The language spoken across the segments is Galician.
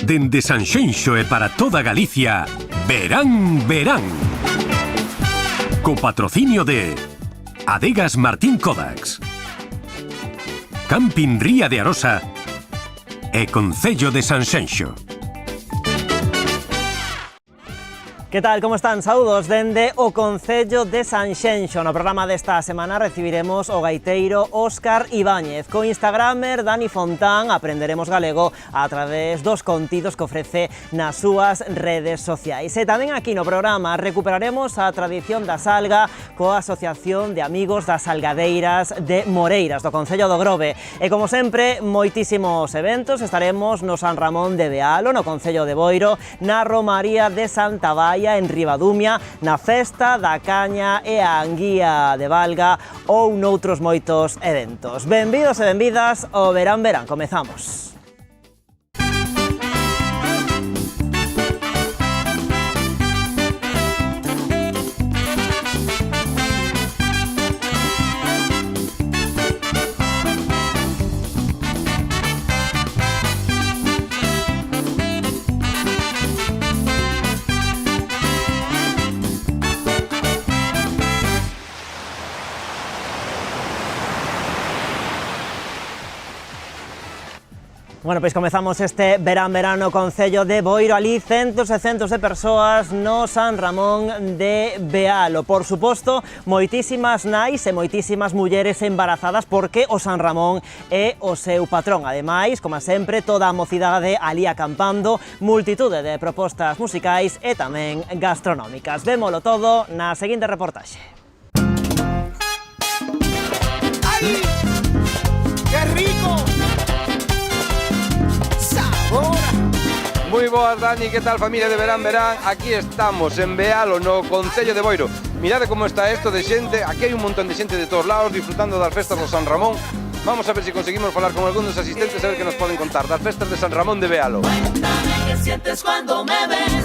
Dende Sanxenxo e para toda Galicia, Verán, Verán. Co patrocinio de Adegas Martín Kodax, Camping Ría de Arosa e Concello de Sanxenxo. Que tal, como están? Saúdos dende o Concello de Sanxenxo. No programa desta semana recibiremos o gaiteiro Óscar Ibáñez. Co instagramer Dani Fontán aprenderemos galego a través dos contidos que ofrece nas súas redes sociais. E tamén aquí no programa recuperaremos a tradición da salga coa Asociación de Amigos das Salgadeiras de Moreiras, do Concello do Grove. E como sempre, moitísimos eventos. Estaremos no San Ramón de Bealo, no Concello de Boiro, na Romaría de Santa Baia, en Ribadumia, na Festa da Caña e a Anguía de Valga ou noutros moitos eventos. Benvidos e benvidas ao Verán Verán. Comezamos. Bueno, pois comezamos este Verán Verán no Concello de Boiro. Ali centos e centos de persoas no San Ramón de Bealo. Por suposto, moitísimas nais e moitísimas mulleres embarazadas porque o San Ramón é o seu patrón. Ademais, como sempre, toda a mocidade ali acampando, multitude de propostas musicais e tamén gastronómicas. Vémolo todo na seguinte reportaxe. ¡Ay! ¡Qué rico! Moi boas, Dani, que tal, familia de Verán Verán? Aquí estamos, en Bealo, no Concello de Boiro. Mirade como está isto de xente, aquí hai un montón de xente de todos lados disfrutando das festas do San Ramón. Vamos a ver se conseguimos falar con algún dos asistentes a ver que nos poden contar das festas de San Ramón de Bealo. Cuéntame qué sientes cuando me ves.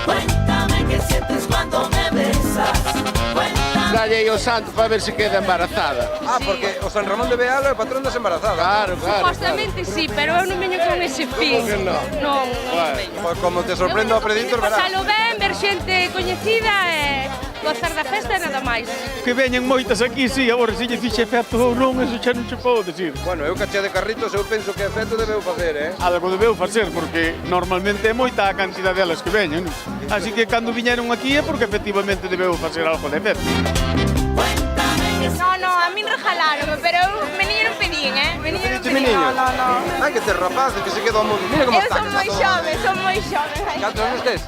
Cuéntame qué sientes cuando me besas. Dalle o santo para ver se queda embarazada. Ah, porque o San Ramón de Bealo é patrón das embarazadas. Claro, claro. Supostamente sí, pero eu non veño con ese fin. Como que non? Non veño. Pois como te sorprendo a preditor, verás. Pasalo ben, ver xente coñecida e gozar da festa e nada máis. Que veñen moitas aquí, sí, agora se lle fixe efecto ou non, eso xa non che podo dicir. Bueno, eu caché de carritos, eu penso que efecto debeu facer, Algo debeu facer, porque normalmente é moita a cantidad delas que veñen. Así que cando viñeron aquí é porque efectivamente debeu facer algo de efecto. No, a min regalaron, pero eu meniño non pedín, Meniño non pedín, no. Ai, que te rapaz, que se quedou moi... Mira como Eu está. son moi xove. Cantos anos tes?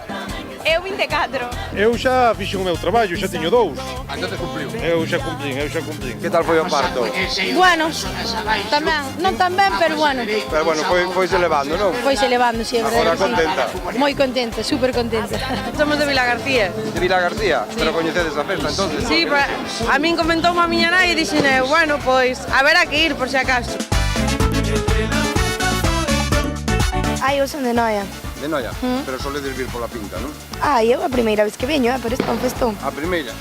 Eu 24. Eu xa fixo o meu traballo, xa teño 2. Ainda te cumpliu. Eu xa cumplín. Que tal foi o parto? Bueno, tamén, non tan ben, pero bueno. Pero bueno, foise levando, non? Foise levando, si, é verdade. Agora contenta. Moi contenta, super contenta. Somos de Vila García. De Vila García, pero coñecedes a festa, entonces? Sí, a min comentou a miña nai e dixene, bueno, pois, haberá que ir, por si acaso. Eu son de Noia. De Noia, pero soledes vir pola pinta, non? Eu a primeira vez que veño, pero está un festón. A primeira?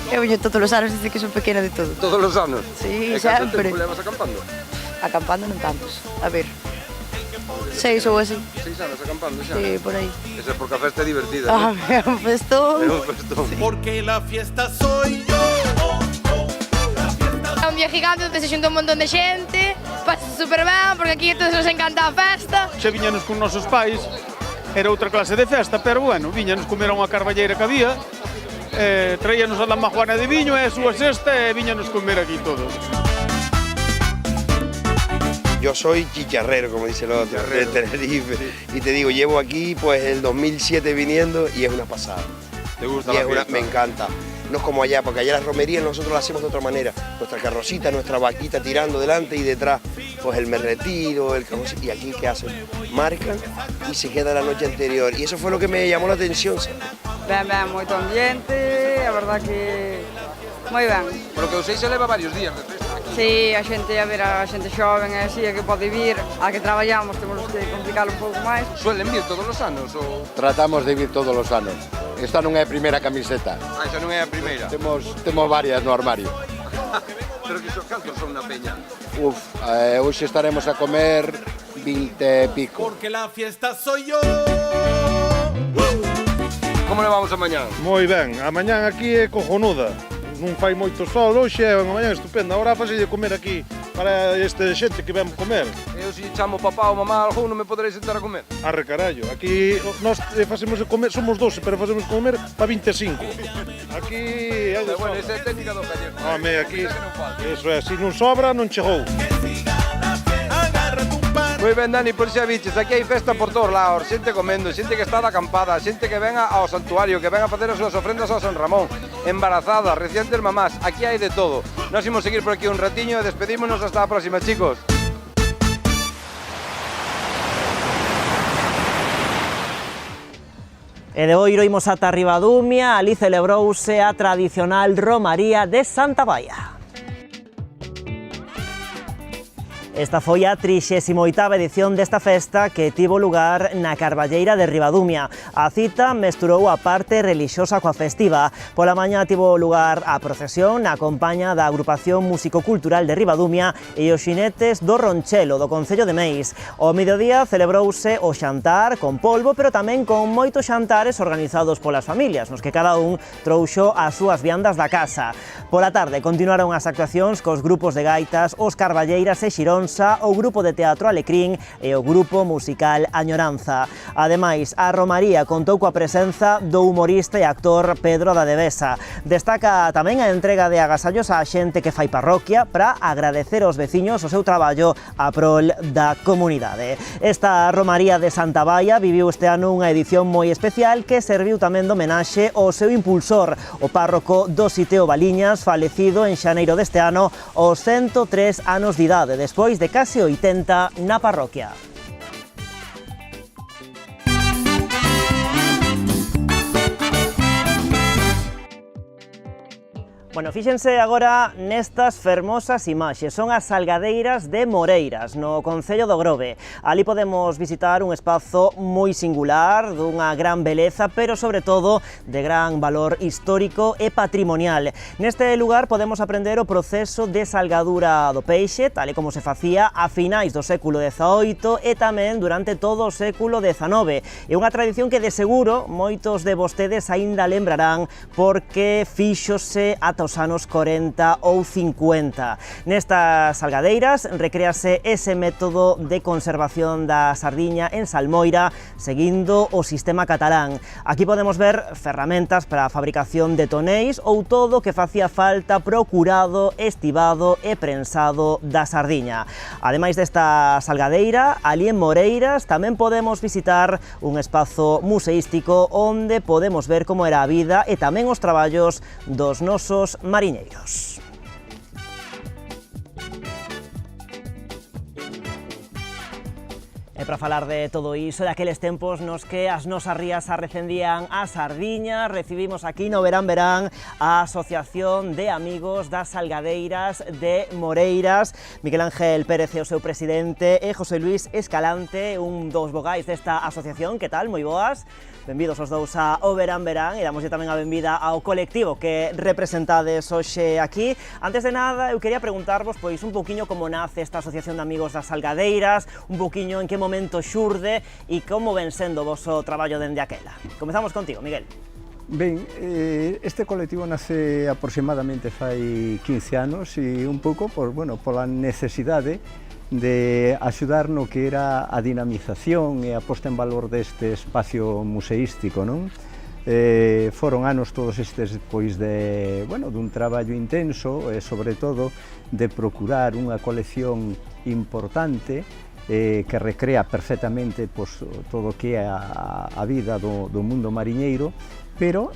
Eu veño todos os anos desde que son pequena de todo. Todos os anos? Sí, e canto sempre. tempo levas acampando? Acampando non tantos, a ver, 6 ou así. 6 anos acampando xa? Sí, por aí. Esa é porque a festa é divertida, non? É un festón. É un festón. Porque la fiesta soy yo. É un día gigante onde se xunta un montón de xente, pasa super ben, porque aquí a todos nos encanta a festa. Xa viñanos con nosos pais, era outra clase de festa, pero bueno, viñanos comer a unha carballeira que había, traíanos a la majuana de viño e a súa cesta e viñanos comer aquí todos. Yo soy chicharrero, como dice el otro, de Tenerife. Y te digo, llevo aquí pues el 2007 viniendo y es una pasada. ¿Te gusta Y la fiesta? me encanta. No es como allá, porque allá las romerías nosotros las hacemos de otra manera. Nuestra carrocita, nuestra vaquita tirando delante y detrás, pues el merretiro, el carrocito. Y aquí, ¿qué hacen? Marcan y se queda la noche anterior. Y eso fue lo que me llamó la atención, ¿sabes? Ben, moito ambiente, a verdad que moi ben. Pero que o sei se leva varios días de festa. Sí, a xente, a ver, a xente xoven e así, a que pode vir, a que traballamos, temos que complicar un pouco máis. Suelen vir todos os anos ou... Tratamos de vir todos os anos. Esta non é a primeira camiseta. Ah, esa non é a primeira. Temos varias no armario. Pero que cantos son na peña? Hoxe estaremos a comer 20 e pico. Porque la fiesta soy yo. Como le vamos a mañán? Moi ben, a mañán aquí é cojonuda. Non fai moito sol hoxe, é unha mañán estupenda. Agora fase de comer aquí para este xente que ven comer. Eu se chamo papá ou mamá algún non me poderéis sentar a comer. Arre carallo, aquí nós facemos de comer, somos 12, pero facemos de comer para 25. Aquí é de bueno, esa é técnica do gallego. Home, aquí, eso é, se non sobra, non chegou. Moi ben, Dani, por xa biches, aquí hai festa por todos lados, xente comendo, xente que está de acampada, xente que venga ao santuario, que venga a facer as súas ofrendas ao San Ramón, embarazadas, recientes mamás, aquí hai de todo. Nós imos seguir por aquí un ratiño e despedímonos hasta a próxima, chicos. E de Boiro imos ata Ribadumia, ali celebrouse a tradicional Romaría de Santa Baia. Esta foi a 38ª edición desta festa que tivo lugar na Carballeira de Ribadumia. A cita mesturou a parte relixiosa coa festiva. Pola mañá tivo lugar a procesión na compaña da Agrupación Músico-Cultural de Ribadumia e os xinetes do Ronchelo, do Concello de Meis. Ao mediodía celebrouse o xantar con polvo, pero tamén con moitos xantares organizados polas familias, nos que cada un trouxo as súas viandas da casa. Pola tarde continuaron as actuacións cos grupos de gaitas, os Carballeiras e Xirón, o grupo de teatro Alecrín e o grupo musical Añoranza. Ademais, a Romaría contou coa presenza do humorista e actor Pedro da Devesa. Destaca tamén a entrega de agasallos á xente que fai parroquia para agradecer aos veciños o seu traballo a prol da comunidade. Esta Romaría de Santa Baia viviu este ano unha edición moi especial que serviu tamén de homenaxe ao seu impulsor, o párroco Dositeo Baliñas, falecido en xaneiro deste ano aos 103 anos de idade, despois de case 80 na parroquia. Bueno, fíxense agora nestas fermosas imaxes, son as salgadeiras de Moreiras, no Concello do Grove. Ali podemos visitar un espazo moi singular, dunha gran beleza, pero sobre todo de gran valor histórico e patrimonial. Neste lugar podemos aprender o proceso de salgadura do peixe, tal e como se facía a finais do século XVIII e tamén durante todo o século XIX. É unha tradición que de seguro moitos de vostedes aínda lembrarán porque fíxose ata os anos 40 ou 50. Nestas salgadeiras recréase ese método de conservación da sardiña en salmoira seguindo o sistema catalán. Aquí podemos ver ferramentas para a fabricación de tonéis ou todo o que facía falta procurado, estivado e prensado da sardiña. Ademais desta salgadeira, ali en Moreiras tamén podemos visitar un espazo museístico onde podemos ver como era a vida e tamén os traballos dos nosos mariñeiros. E para falar de todo iso, de aqueles tempos nos que as nosas rías arrecendían a sardiña, recibimos aquí no Verán Verán a Asociación de Amigos das Salgadeiras de Moreiras. Miguel Ángel Pérez é o seu presidente e José Luis Escalante, un dos vogais desta asociación. Que tal? Moi boas. Benvidos os dous ao Verán Verán e damoslle tamén a benvida ao colectivo que representades hoxe aquí. Antes de nada, eu quería preguntarvos pois un pouquiño como nace esta Asociación de Amigos das Salgadeiras, un pouquiño en que momento xurde e como ven sendo o voso traballo dende aquela. Comezamos contigo, Miguel. Ben, este colectivo nace aproximadamente fai 15 anos e un pouco pola necesidade de axudar no que era a dinamización e a posta en valor deste espacio museístico, non? Foron anos todos estes pois dun traballo intenso e sobre todo de procurar unha colección importante que recrea perfectamente todo o que é a vida do mundo mariñeiro, pero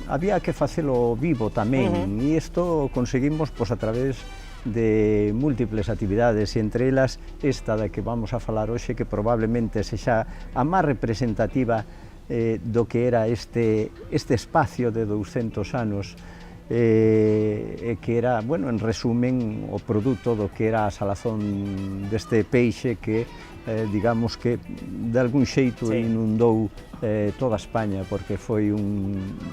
había que facelo vivo tamén, e isto conseguimos a través de múltiples actividades, e entre elas esta da que vamos a falar hoxe, que probablemente sexa a máis representativa do que era este espacio de 200 anos, que era, en resumen, o produto do que era a salazón deste peixe que digamos que de algún xeito inundou toda España, porque foi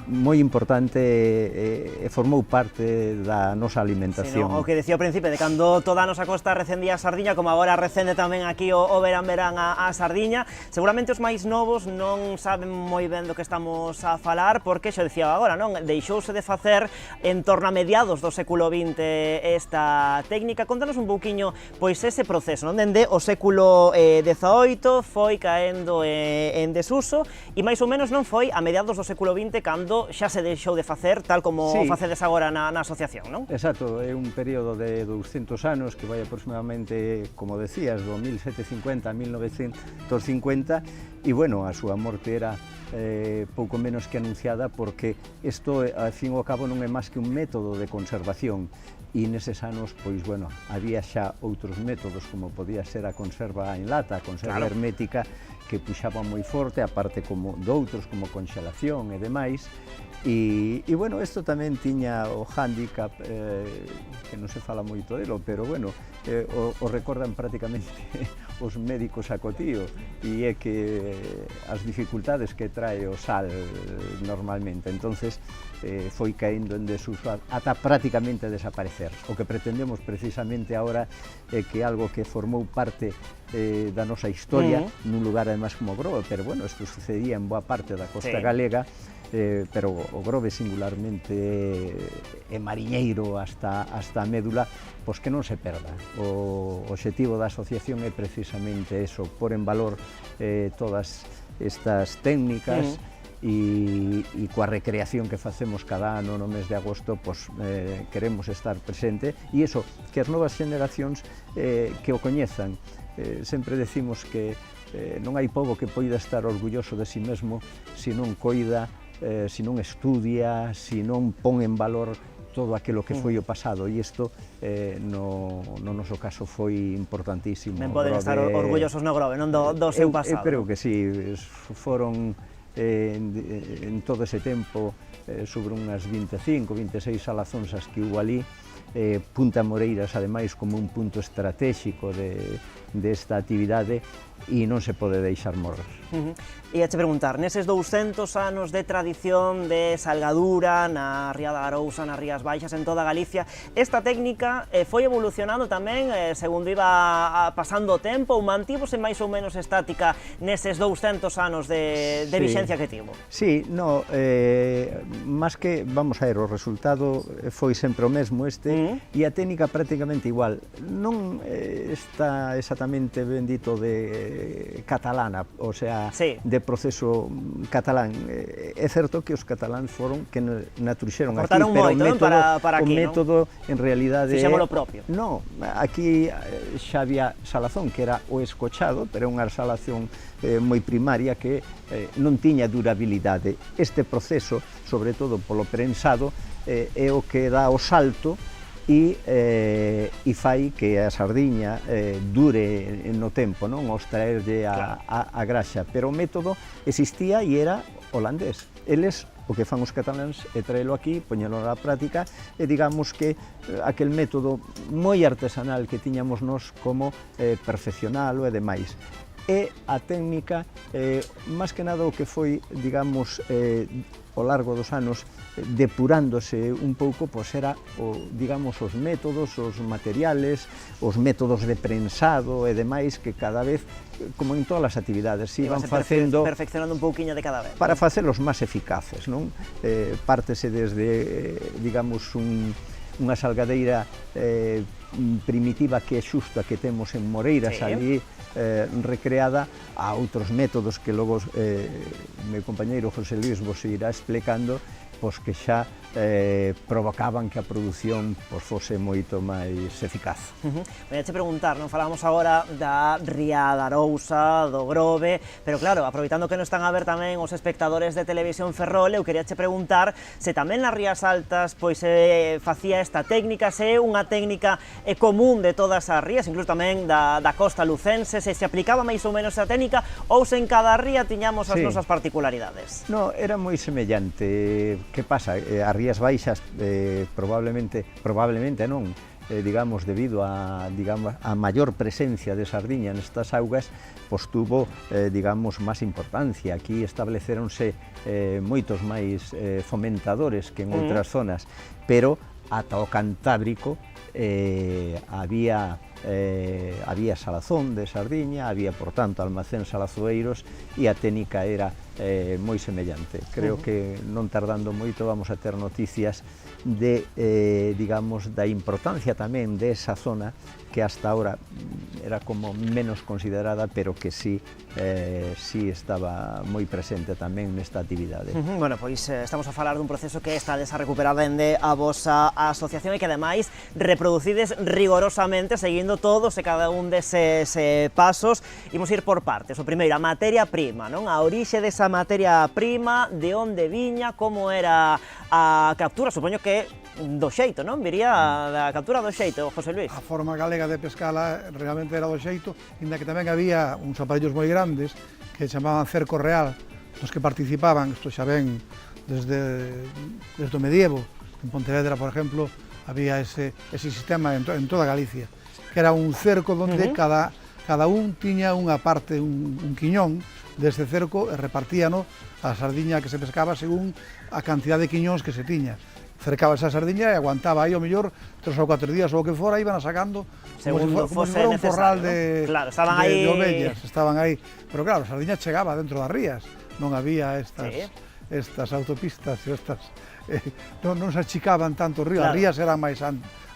moi importante e formou parte da nosa alimentación. O que decía ao principio, de cando toda a nosa costa recendía a sardiña, como agora recende tamén aquí o verán a sardiña, seguramente os máis novos non saben moi ben do que estamos a falar, porque xo decía agora, non? Deixouse de facer en torno a mediados do século XX esta técnica. Contanos un pouquiño pois ese proceso, non? Dende o século XVIII foi caendo en desuso, e máis ou menos non foi a mediados do século XX cando xa se deixou de facer tal como facedes agora na asociación, non? Exacto, é un período de 200 anos que vai aproximadamente, como decías, do 1750 a 1950, e bueno, a súa morte era pouco menos que anunciada, porque isto, ao fin e ao cabo, non é máis que un método de conservación, e neses anos, pois, bueno, había xa outros métodos, como podía ser a conserva en lata, a conserva hermética, que puxaban moi forte, aparte como doutros, como conxelación e demais. E bueno, isto tamén tiña o hándicap, que non se fala moito delo, pero bueno, o recordan prácticamente os médicos a cotío, e é que as dificultades que trae o sal normalmente, entonces foi caendo en desuso ata prácticamente desaparecer. O que pretendemos precisamente agora é que algo que formou parte da nosa historia, nun lugar además como Grove, pero bueno, isto sucedía en boa parte da costa galega, pero o Grove singularmente é mariñeiro hasta a médula, pois que non se perda. O obxectivo da asociación é precisamente eso, pôr en valor todas estas técnicas, e coa recreación que facemos cada ano no mes de agosto, pois queremos estar presente, e iso, que as novas xeneracións que o coñezan. Sempre decimos que non hai pobo que poida estar orgulloso de si mesmo se non coida, se non estudia, se non pon en valor todo aquilo que foi o pasado, e isto no noso caso foi importantísimo. Ben poden estar orgullosos no Grove, non do seu pasado. Eu creo que sí, foron en todo ese tempo sobre unhas 25, 26 salazóns as que hubo ali, Punta Moreiras, ademais, como un punto estratégico desta actividade, e non se pode deixar morrer. E a te preguntar, neses 200 anos de tradición de salgadura na Ría da Arousa, nas Rías Baixas, en toda Galicia, esta técnica foi evolucionando tamén segundo iba pasando o tempo, ou mantívose máis ou menos estática neses 200 anos de vixencia que tivo? Sí, no, máis que, vamos a ver, o resultado foi sempre o mesmo e a técnica prácticamente igual. Non está exactamente ben dito de catalana, o sea, de proceso catalán. É certo que os cataláns foron que na truxeron aquí, pero o método en realidade... Fixémolo propio. Non, aquí xa había salazón, que era o escochado, pero unha salación moi primaria que non tiña durabilidade. Este proceso, sobre todo polo prensado, é o que dá o salto e fai que a sardiña dure no tempo, non? Os traerlle a graxa, pero o método existía e era holandés. Eles o que fan os cataláns é traelo aquí, poñelo na práctica, e digamos que aquel método moi artesanal que tiñamos nós como perfeccionalo e demais. E a técnica, máis que nada o que foi, digamos, ao largo dos anos, depurándose un pouco, pois era, digamos, os métodos, os materiales, os métodos de prensado e demais, que cada vez, como en todas as actividades, se iban facendo... Perfeccionando un pouquiño de cada vez. Para facelos máis eficaces, non? Pártese desde, digamos, unha salgadeira primitiva que é xusta que temos en Moreiras, ali recreada, a outros métodos que logo meu compañeiro José Luis vos irá explicando, pois que xa provocaban que a produción fose moito máis eficaz. Voy a te preguntar, non falamos agora da Ría da Arousa, do Grove, pero claro, aproveitando que non están a ver tamén os espectadores de Televisión Ferrol, eu quería te preguntar se tamén nas Rías Altas pois facía esta técnica, se é unha técnica común de todas as rías, incluso tamén da costa lucense, se aplicaba máis ou menos esa técnica, ou se en cada ría tiñamos as nosas particularidades? No, era moi semellante. Que pasa? As Rías Baixas probablemente non, digamos, debido a mayor presencia de sardiña nestas augas, pois tuvo, digamos, máis importancia. Aquí estableceronse moitos máis fomentadores que en outras zonas, pero ata o Cantábrico había salazón de sardiña, había, por tanto, almacén salazoeiros e a técnica era moi semellante. Creo que non tardando moito vamos a ter noticias de, digamos, da importancia tamén desa zona que hasta ahora era como menos considerada, pero que sí estaba moi presente tamén nesta actividade. Bueno, pois estamos a falar dun proceso que estades a recuperar dende a vosa asociación e que ademais reproducides rigorosamente seguindo todos e cada un deses pasos. Imos ir por partes. O primeiro, a materia prima, non? A orixe desa materia prima, de onde viña, como era a captura, supoño que do xeito, non? Viría da captura do xeito, José Luis. A forma galega de pescala realmente era do xeito, inda que tamén había uns aparellos moi grandes que chamaban cerco real, nos que participaban, isto xa ven desde o medievo. En Pontevedra, por exemplo, había ese sistema en toda Galicia, que era un cerco onde cada un tiña unha parte, un quiñón deste cerco e repartíano a sardiña que se pescaba según a cantidad de quiñóns que se tiña. Cercaba esa sardiña e aguantaba aí, ao mellor, 3 ou 4 días ou o que fora, iban a sacando como se fora un corral de ovellas, estaban aí. Pero claro, a sardiña chegaba dentro das rías, non había estas autopistas e estas... non se achicaban tanto os ríos, as rías eran máis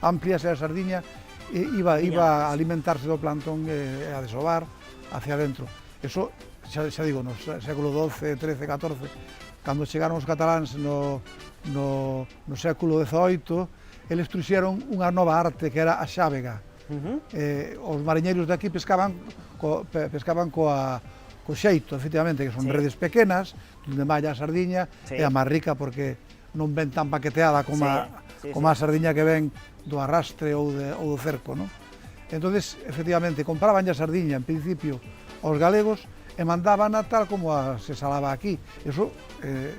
amplias e a sardiña iba a alimentarse do plantón e a desovar hacia dentro. Eso, xa digo, no século XII, XIII, XIV, cando chegaron os cataláns no século XVIII, eles trouxeron unha nova arte que era a xávega. Os mariñeiros de aquí pescaban co xeito, efectivamente, que son redes pequenas, onde malla a sardiña, é a máis rica porque non ven tan paqueteada como a sardiña que ven do arrastre ou do cerco, non? Entonces, efectivamente, compraban a sardiña, en principio, aos galegos, e mandaban a tal como se salaba aquí. Eso,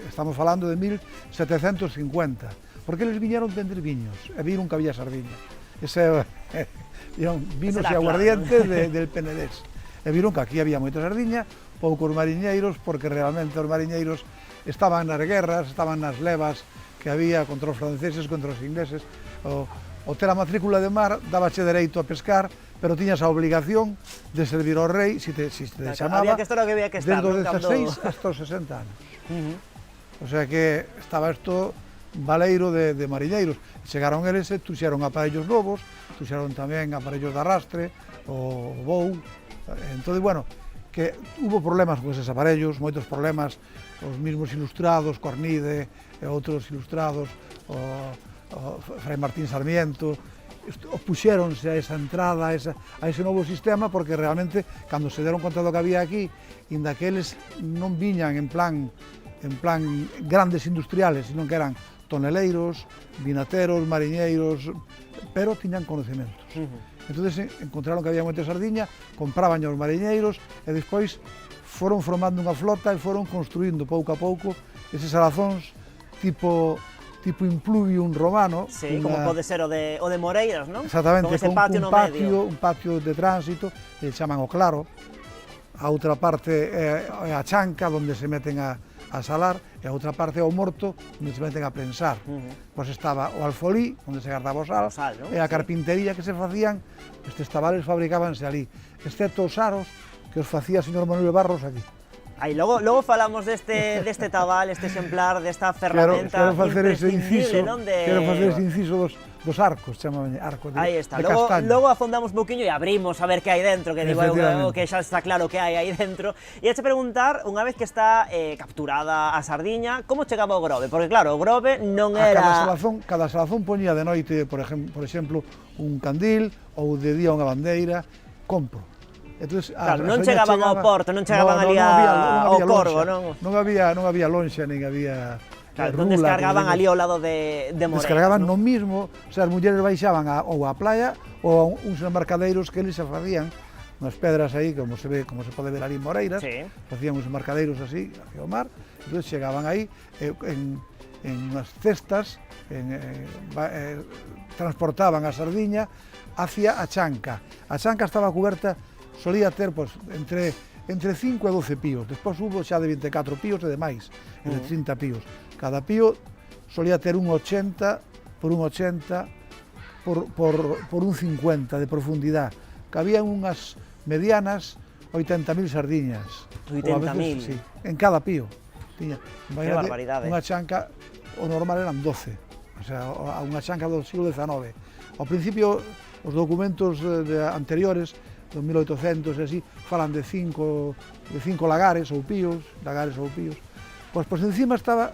estamos falando de 1750, porque eles viñeron vender viños, e viron que había sardiña. Viron vinos e aguardientes del Penedés. E viron que aquí había moita sardiña, poucos mariñeiros, porque realmente os mariñeiros estaban nas guerras, estaban nas levas que había contra os franceses, contra os ingleses. O ter a matrícula de mar dábache dereito a pescar, pero tiñas a obligación de servir ao rei, se te chamaba, desde os 16 hasta os 60 anos. O sea que estaba isto baleiro de mariñeiros. Chegaron eles e trouxeron aparellos novos, trouxeron tamén aparellos de arrastre, o bou. Entón, bueno, que hubo problemas con eses aparellos, moitos problemas, os mismos ilustrados, Cornide e outros ilustrados, o Fray Martín Sarmiento, opuxéronse a esa entrada, a ese novo sistema, porque realmente, cando se deron conta do que había aquí, inda que eles non viñan en plan grandes industriales, sino que eran toneleiros, vinateros, mariñeiros, pero tiñan conocimientos. Entón, encontraron que había moita sardiña, compraban os mariñeiros, e despois foron formando unha flota e foron construindo pouco a pouco eses salazóns tipo impluvium romano. Sí, como pode ser o de Moreiras, non? Exactamente, con un patio de tránsito, que chaman o claro. A outra parte é a chanca, onde se meten a salar, e a outra parte é o morto, onde se meten a prensar. Pois estaba o alfolí, onde se guardaba o sal, e a carpintería que se facían, estes tabales fabricábanse ali, excepto os aros que os facía o señor Manuel Barros aquí. Aí logo falamos deste tabal, este exemplar, desta ferramenta imprescindible, non? Quero facer ese inciso dos arcos, chamaban arcos de castaño. Aí está, logo afondamos un poquinho e abrimos a ver que hai dentro, que digo que xa está claro que hai aí dentro. E a preguntar, unha vez que está capturada a sardiña, como chegaba o grobe? Porque claro, o grobe non era... Cada salazón poñía de noite, por exemplo, un candil, ou de día unha bandeira, compro. Entonces, claro, non chegaban ao porto, non chegaban ali ao Corgo, non? Non había lonxa, nin había claro, non descargaban ali ao lado de Moreiras. Descargaban no mismo, o sea, as mulleres baixaban ou á playa ou a uns embarcadeiros que eles se facían nas pedras aí, como se pode ver ali en Moreiras, facían uns embarcadeiros así, hacia o mar, entón chegaban aí, en en unhas cestas, transportaban a sardiña hacia a chanca. A chanca estaba cuberta, solía ter entre 5 e 12 píos, despois hubo xa de 24 píos e demais, de 30 píos. Cada pío solía ter un 80 por un 80 por un 50 de profundidade. Cabían unhas medianas 80.000 sardiñas. 80.000? Sí, en cada pío. Tiña, que barbaridade. Unha chanca, o normal eran 12, o sea, unha chanca do siglo XIX. Ao principio, os documentos anteriores, do 1800 e así, falan de 5 lagares ou píos, pois encima estaba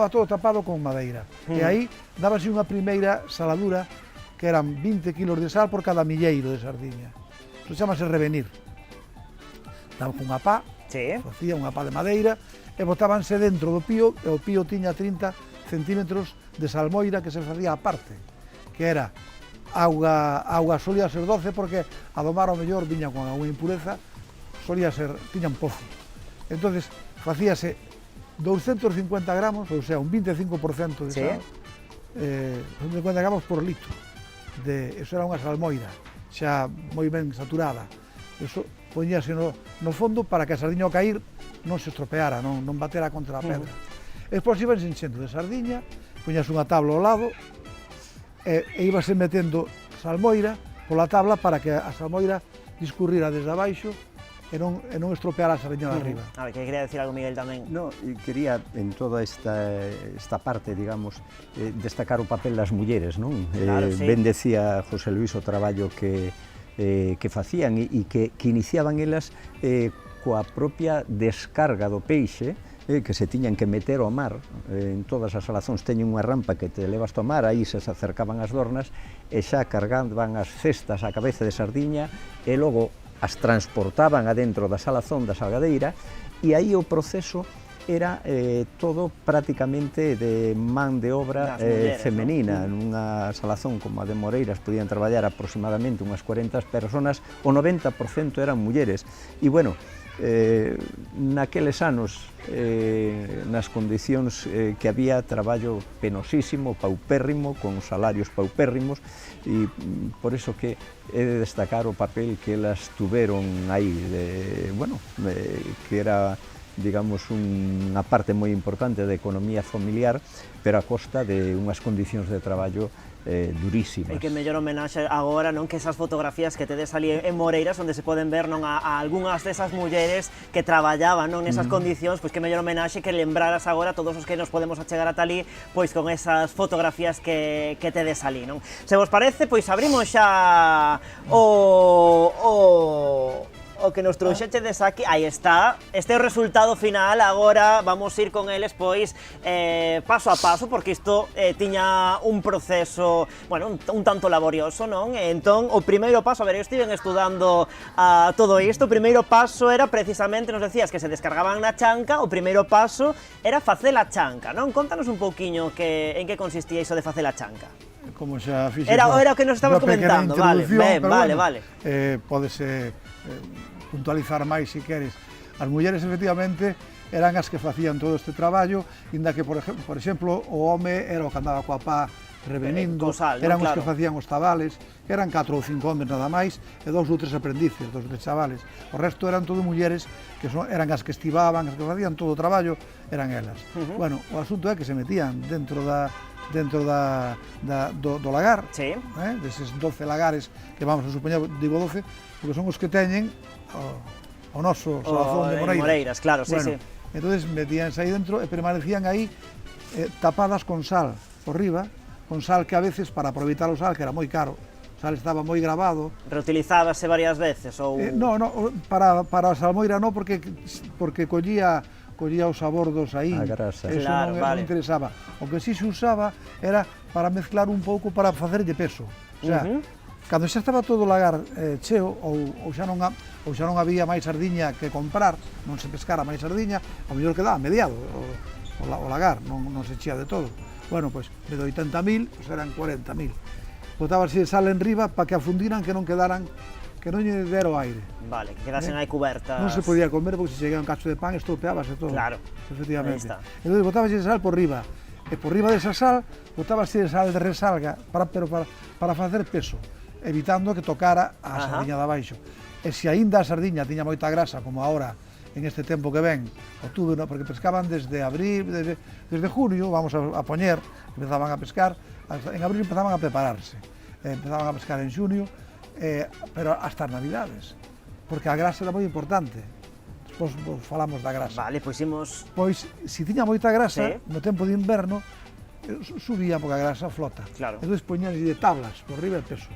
todo tapado con madeira. E aí dábase unha primeira saladura que eran 20 kilos de sal por cada milleiro de sardiña. Iso chamase revenir. Daba con unha pá, facía unha pá de madeira, e botábanse dentro do pío, e o pío tiña 30 centímetros de salmoira que se facía aparte, que era auga solía ser doce porque a do mar ao mellor viña con unha impureza, tiña un pozo. Entonces facíase 250 gramos, ou sea, un 25% de sal, 250 gramos por litro. Eso era unha salmoira, xa moi ben saturada. Eso poñíase no fondo para que a sardiña ao cair non se estropeara, non batera contra a pedra. Despois íbanse enchendo de sardiña, poñíase unha tabla ao lado e íbase metendo salmoira pola tabla para que a salmoira discurrira desde abaixo e non estropeara a sardiña de arriba. A ver, que quería decir algo Miguel tamén. No, quería en toda esta parte, digamos, destacar o papel das mulleres, non? Claro, sí. Ben decía José Luis o traballo que facían e que iniciaban elas coa propia descarga do peixe, que se tiñan que meter ao mar. En todas as salazóns teñen unha rampa que te levas ao mar, aí se acercaban as dornas e xa cargaban as cestas á cabeza de sardiña e logo as transportaban adentro da salazón da salgadeira, e aí o proceso era todo prácticamente de man de obra femenina. Nunha salazón como a de Moreiras podían traballar aproximadamente unhas 40 personas, o 90% eran mulleres. E bueno, naqueles anos, nas condicións que había, traballo penosísimo, paupérrimo, con salarios paupérrimos, e por iso que he de destacar o papel que elas tuveron aí, que era, digamos, unha parte moi importante da economía familiar, pero a costa de unhas condicións de traballo durísimas. E que mellor homenaxe agora, non, que esas fotografías que tedes ali en Moreiras, onde se poden ver, non, a algunhas desas mulleres que traballaban, non, nesas condicións, pois que mellor homenaxe que lembraras agora todos os que nos podemos achegar ata ali, pois con esas fotografías que tedes ali, non? Se vos parece, pois abrimos xa o que nos trouxechedes aquí, aí está, este é o resultado final. Agora vamos ir con eles, pois, paso a paso, porque isto tiña un proceso, bueno, un tanto laborioso, non? Entón, o primeiro paso, a ver, eu estiven estudando todo isto, o primeiro paso era precisamente, nos decías que se descargaban na chanca, o primeiro paso era facer a chanca, non? Contanos un pouquiño en que consistía iso de facer a chanca. Como xa fixe... Era o que nos estabas comentando, vale, vale. Pódese puntualizar máis, se queres. As mulleres, efectivamente, eran as que facían todo este traballo, inda que, por exemplo, o home era o que andaba coa pá revenindo, eran os que facían os tabales, que eran 4 ou 5 homes nada máis, e 2 ou 3 aprendices, 2 ou 3 chavales. O resto eran todo mulleres que eran as que estibaban, as que facían todo o traballo, eran elas. Bueno, o asunto é que se metían dentro do lagar, deses 12 lagares que vamos a supoñer, digo 12, porque son os que teñen o noso salazón de Moreiras, claro, sí, sí. Entonces metíanse aí dentro e permanecían aí tapadas con sal por riba, con sal que a veces, para aproveitar o sal, que era moi caro, o sal estaba moi gravado. Reutilizábase varias veces? Ou... No, para a salmoira non, porque collía os abordos aí, eso non interesaba. O que sí se usaba era para mezclar un pouco, para facerlle peso. O sea, cando xa estaba todo o lagar cheo, ou xa non había máis sardiña que comprar, non se pescara máis sardiña, ao mellor quedaba mediado o lagar, non se chía de todo. Bueno, pois, de 80.000, pois eran 40.000. Botábase sal en riba para que afundiran, que non quedaran, que non lle dera o aire. Vale, que quedasen aí cubertas. Non se podía comer, porque se chegaba un cacho de pan, estropeábase todo. Claro, efectivamente. Entón, botábase sal por riba, e por riba desa sal botábase sal de resalga para facer peso, evitando que tocara a sardiña de abaixo. E se aínda a sardiña tiña moita grasa, como agora en este tempo que ven, outubro, porque pescaban desde abril, desde junio, vamos a poñer, empezaban a pescar, en abril empezaban a prepararse, empezaban a pescar en xunio, pero hasta as navidades, porque a grasa era moi importante. Despois falamos da grasa. Vale, pois imos... Pois, se tiña moita grasa, no tempo de inverno, subía porque a grasa flota. Claro. Entón poñíanse de tablas por riba el peso,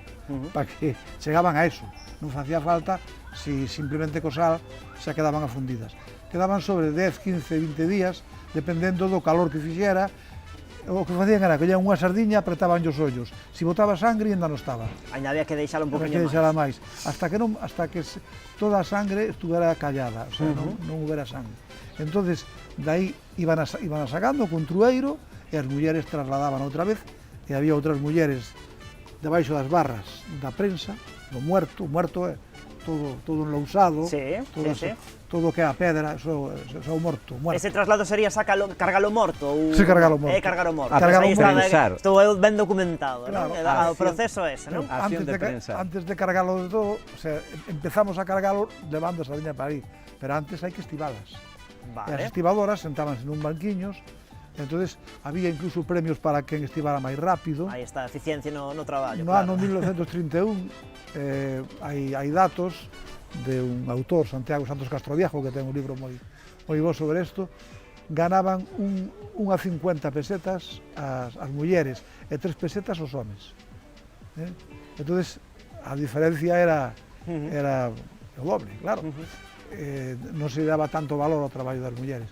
para que chegaban a eso. Non facía falta si simplemente co sal xa quedaban afundidas. Quedaban sobre 10, 15, 20 días, dependendo do calor que fixera. O que facían era collían unha sardiña, apretaban os ollos. Si botaba sangre, ainda non estaba. Ainda había que deixala un poquinho máis. Hasta que toda a sangre estuvera callada, o sea, non houbera sangre. Entonces, dai iban a sacando con trueiro, e as mulleres trasladaban outra vez, e había outras mulleres debaixo das barras da prensa, do muerto, o muerto é todo enlousado, todo que é a pedra, eso é o morto. Ese traslado sería cargalo morto? Sí, cargalo morto. É cargalo morto. Estou ben documentado, claro, o proceso ese, non? Antes de cargalo de todo, o sea, empezamos a cargalo levando a sardiña para aí, pero antes hai que estivalas. E as estivadoras sentábanse nun banquiños, entonces había incluso premios para quen estivara máis rápido. Aí está, eficiencia no traballo. No ano 1931 hai datos de un autor, Santiago Santos Castroviejo, que ten un libro moi bo sobre isto. Ganaban unha 50 pesetas as mulleres e 3 pesetas os homes. Entonces a diferencia era o doble, claro. Non se daba tanto valor ao traballo das mulleres.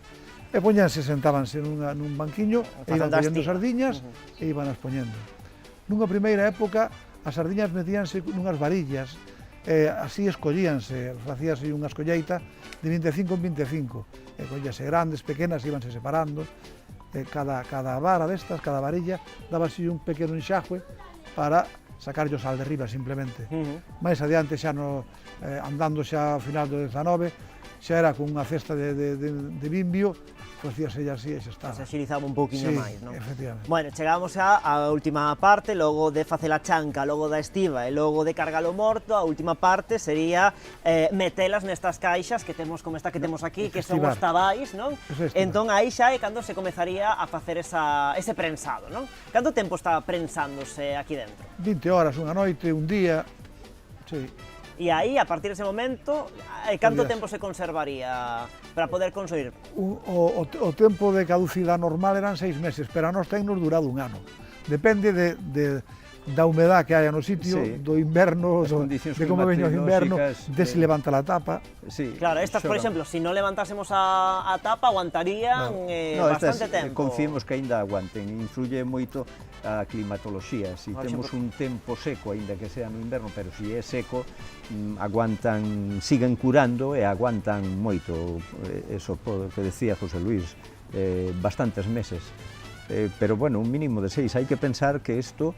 E poñanse, sentábanse nun banquiño, e iban poñendo sardiñas e iban as poñendo. Nunha primeira época, as sardiñas metíanse nunhas varillas, así escollíanse, facíase unhas colleitas de 25 en 25, collíase grandes, pequenas, íbanse separando, cada vara destas, cada varilla, dábase un pequeno enxague para sacar o sal de riba, simplemente. Mais adiante, xa andando xa ao final do 19, xa era con unha cesta de bimbio, facíase así e xa estaba. Se axilizaba un pouquiño máis, non? Efectivamente. Bueno, chegamos á última parte, logo de facer a chanca, logo da estiva e logo de cargalo morto, a última parte sería metelas nestas caixas que temos como esta que temos aquí, que son os tabais, non? Entón aí xa é cando se comezaría a facer ese prensado, non? Canto tempo está prensándose aquí dentro? 20 horas, unha noite, un día, sí. E aí, a partir dese momento, canto tempo se conservaría para poder consumir? O tempo de caducidade normal eran 6 meses, pero a nós tennos durado un ano. Depende da humedad que haya no sitio, do inverno, de como veño o inverno, de se levanta a tapa. Claro, estas, por exemplo, se non levantásemos a tapa, aguantarían bastante tempo. Confiemos que aínda aguanten, influye moito a climatoloxía. Se temos un tempo seco, aínda que sea no inverno, pero se é seco, aguantan, siguen curando e aguantan moito, eso que decía José Luis, bastantes meses. Pero bueno, un mínimo de 6. Hai que pensar que isto,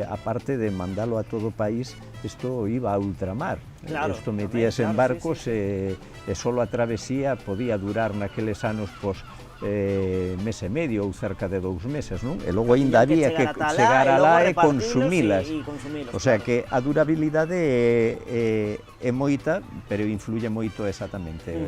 aparte de mandalo a todo o país, isto iba a ultramar. Isto metíase en barcos e solo a travesía podía durar naqueles anos mes e medio ou cerca de 2 meses, non? E logo ainda había que chegar alá e consumilas. O sea que a durabilidade é moita, pero influye moito exactamente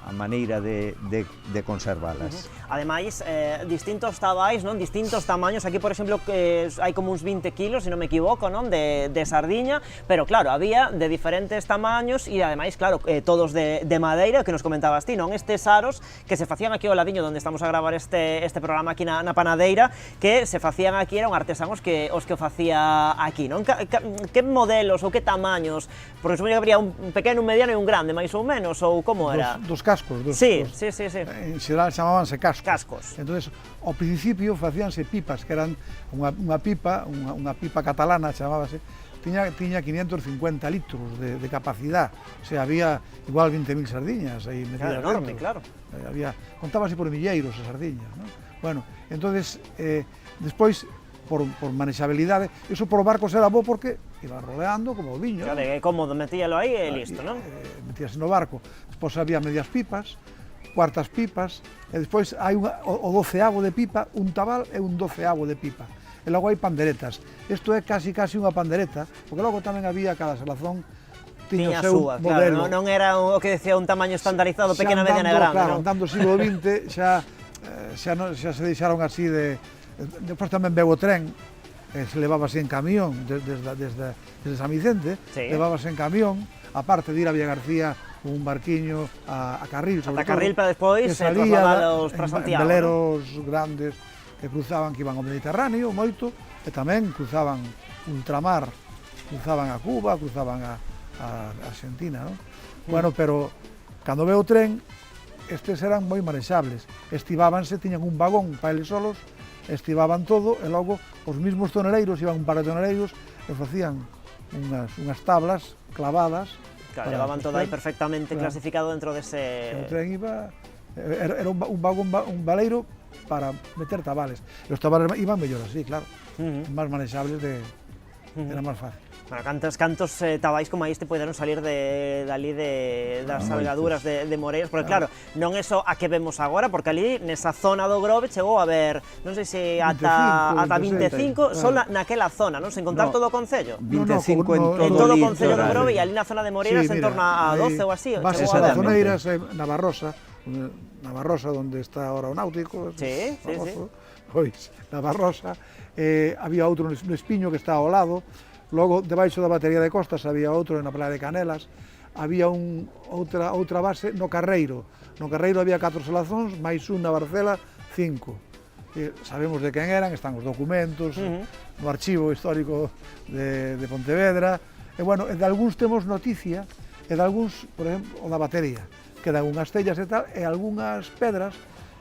a maneira de conservalas. Ademais, distintos tabais, non? Distintos tamaños, aquí, por exemplo, hai como uns 20 kilos, se non me equivoco, non? De sardiña, pero claro, había de diferentes tamaños e ademais, claro, todos de madeira, que nos comentabas ti, non? Estes aros que se facían aquí ao ladiño onde estamos a gravar este programa aquí na panadeira, que se facían aquí, eran artesanos os que o facía aquí, non? Que modelos ou que tamaños? Porque supoño que habría un pequeno, un mediano e un grande, máis ou menos, ou como era? Dos cascos. Sí. En xeral chamábanse cascos. Entonces, ao principio facíanse pipas, que eran unha pipa catalana, chamábase, tiña 550 litros de capacidad, o sea, había igual 20.000 sardiñas aí metidas dentro. Enorme, claro. Contábase por milleiros as sardiñas, non? Bueno, entonces, despois, por manexabilidade, iso por barcos era bo porque iba rodeando como o viño. Claro, é cómodo, metíalo aí e listo, non? Metíase no barco. Despois había medias pipas, cuartas pipas, e despois hai o 12avo de pipa, un tabal e un 12avo de pipa. E logo hai panderetas. Isto é casi unha pandereta, porque logo tamén había cada salazón tiña o seu súa, modelo. Claro, non era o que decía un tamaño estandarizado, pequena, mediana e grande. Claro, non? andando o siglo XX xa se deixaron así de... Depois tamén veu o tren, se levábase en camión desde San Vicente, levábase en camión, aparte de ir a Villa García un barquiño a Carril, sobre todo. A Carril para despois trasladados para Santiago. En veleros grandes que cruzaban, que iban ao Mediterráneo, moito, e tamén cruzaban ultramar, cruzaban a Cuba, cruzaban a Argentina, non? Bueno, pero cando veo o tren, estes eran moi manexables, estivábanse, tiñan un vagón para eles solos, estivaban todo, e logo os mismos toneleiros, iban un par de toneleiros, e facían unhas tablas clavadas. Claro, levaban todo aí perfectamente clasificado dentro dese... O tren iba, era un vagón, un baleiro para meter tabales. E os tabales iban mellor así, claro, máis manexables, era máis fácil. Bueno, cantos tabais como este poderon salir dali das salgaduras de Moreiras, porque claro, non é só a que vemos agora, porque ali nesa zona do Grove chegou a haber, non sei se ata 25, só naquela zona, non? Sen contar todo o concello. 25 en todo o concello do Grove, e ali na zona de Moreiras en torno a 12 ou así. Bases a Zoneiras, Navarrosa, onde está ahora o Náutico, pois, Navarrosa, había outro no Espiño que está ao lado. Logo, debaixo da batería de Costas, había outro na Playa de Canelas, había outra base no Carreiro. No Carreiro había 4 salazóns, máis un na Barcela, 5. Sabemos de quen eran, están os documentos, no archivo histórico de Pontevedra, e, bueno, de algúns temos noticia, e de algúns, por exemplo, o da batería, que dan unhas tellas e tal, e algunhas pedras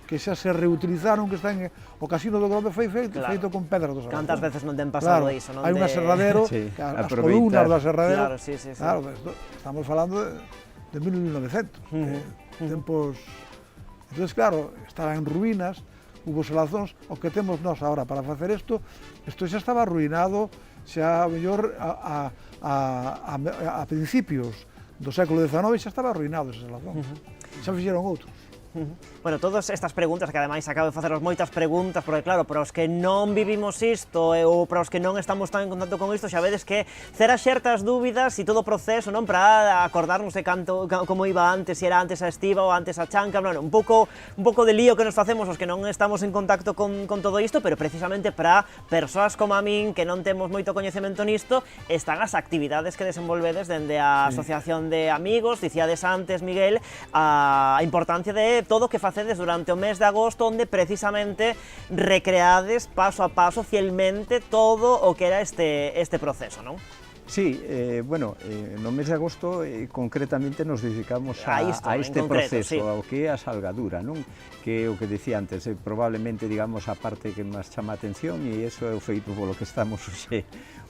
que xa se reutilizaron, que están... O casino do Grove foi feito con pedras dos salazóns. Cantas veces non ten pasado iso, non? Hai un aserradero, as columnas do aserradero... Claro, estamos falando de 1900, tempos... Entón, claro, estaba en ruínas, hubo salazóns, o que temos nós agora para facer isto xa estaba arruinado, xa mellor a principios do século XIX xa estaba arruinado ese salazón, xa fixeron outros. Bueno, todas estas preguntas, que ademais acabo de faceros moitas preguntas, porque claro, para os que non vivimos isto ou para os que non estamos tan en contacto con isto, xa vedes que cera xertas dúbidas e todo o proceso, non, para acordarnos de como iba antes, se era antes a estiba ou antes a chanca, bueno, un pouco de lío que nos facemos os que non estamos en contacto con todo isto, pero precisamente para persoas como a min que non temos moito coñecemento nisto, están as actividades que desenvolvedes dende a Asociación de Amigos. Dicíades antes, Miguel, a importancia de todo o que facedes durante o mes de agosto, onde precisamente recreades paso a paso, fielmente, todo o que era este proceso, non? Sí, bueno, no mes de agosto concretamente nos dedicamos a este proceso, ao que é a salgadura, non? Que é o que decía antes, probablemente, digamos, a parte que máis chama a atención, e iso é o feito polo que estamos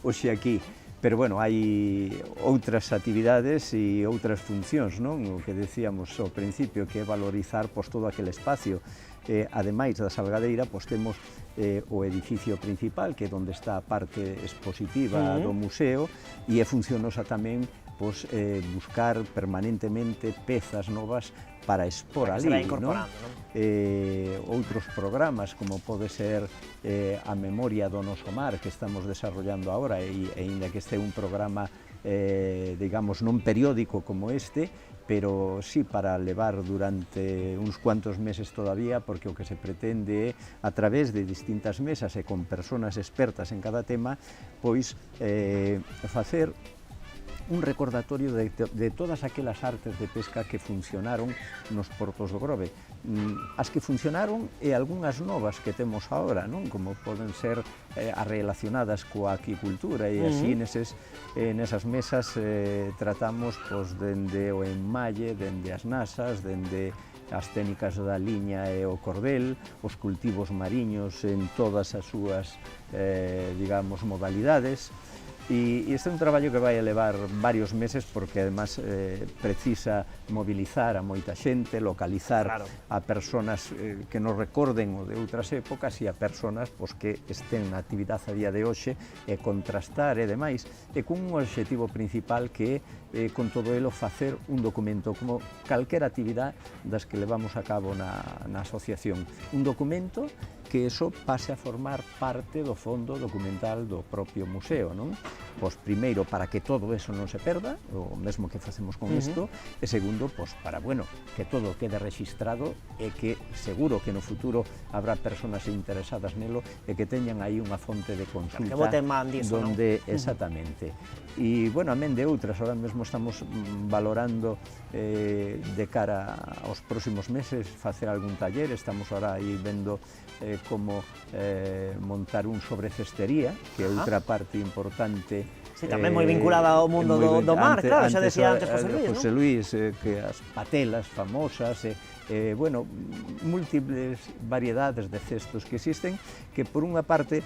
hoxe aquí. Pero, bueno, hai outras actividades e outras funcións, non? O que decíamos ao principio, que é valorizar todo aquele espacio. Ademais da salgadeira, temos o edificio principal, que é onde está a parte expositiva do museo, e é funcionosa tamén buscar permanentemente pezas novas para expor ali, non? Outros programas, como pode ser a Memoria do Noso Mar, que estamos desarrollando agora, e aínda que este é un programa, digamos, non periódico como este, pero sí para levar durante uns cuantos meses todavía, porque o que se pretende é, a través de distintas mesas e con persoas expertas en cada tema, pois facer un recordatorio de todas aquelas artes de pesca que funcionaron nos portos do Grove. As que funcionaron e algunhas novas que temos agora, non? Como poden ser as relacionadas coa aquicultura, e así nesas mesas tratamos dende o enmalle, dende as nasas, dende as técnicas da liña e o cordel, os cultivos mariños en todas as súas, digamos, modalidades. E este é un traballo que vai a levar varios meses porque además precisa mobilizar a moita xente, localizar a persoas que nos recorden o de outras épocas e a persoas que estén na actividade a día de hoxe e contrastar e demais, e con un obxectivo principal que é con todo elo facer un documento como calquera actividade das que levamos a cabo na asociación, un documento que eso pase a formar parte do fondo documental do propio museo, non? Pois primeiro, para que todo eso non se perda, o mesmo que facemos con isto, e segundo, pois para, bueno, que todo quede registrado e que seguro que no futuro habrá persoas interesadas nelo e que teñan aí unha fonte de consulta. Que boten man diso, non? Exactamente. E, bueno, amén de outras, ahora mesmo estamos valorando de cara aos próximos meses facer algún taller, estamos ahora aí vendo como montar un sobre cestería, que é outra parte importante. Sí, tamén moi vinculada ao mundo do mar, claro, xa decía antes José Luis, non? José Luis, que as patelas famosas, bueno, múltiples variedades de cestos que existen, que por unha parte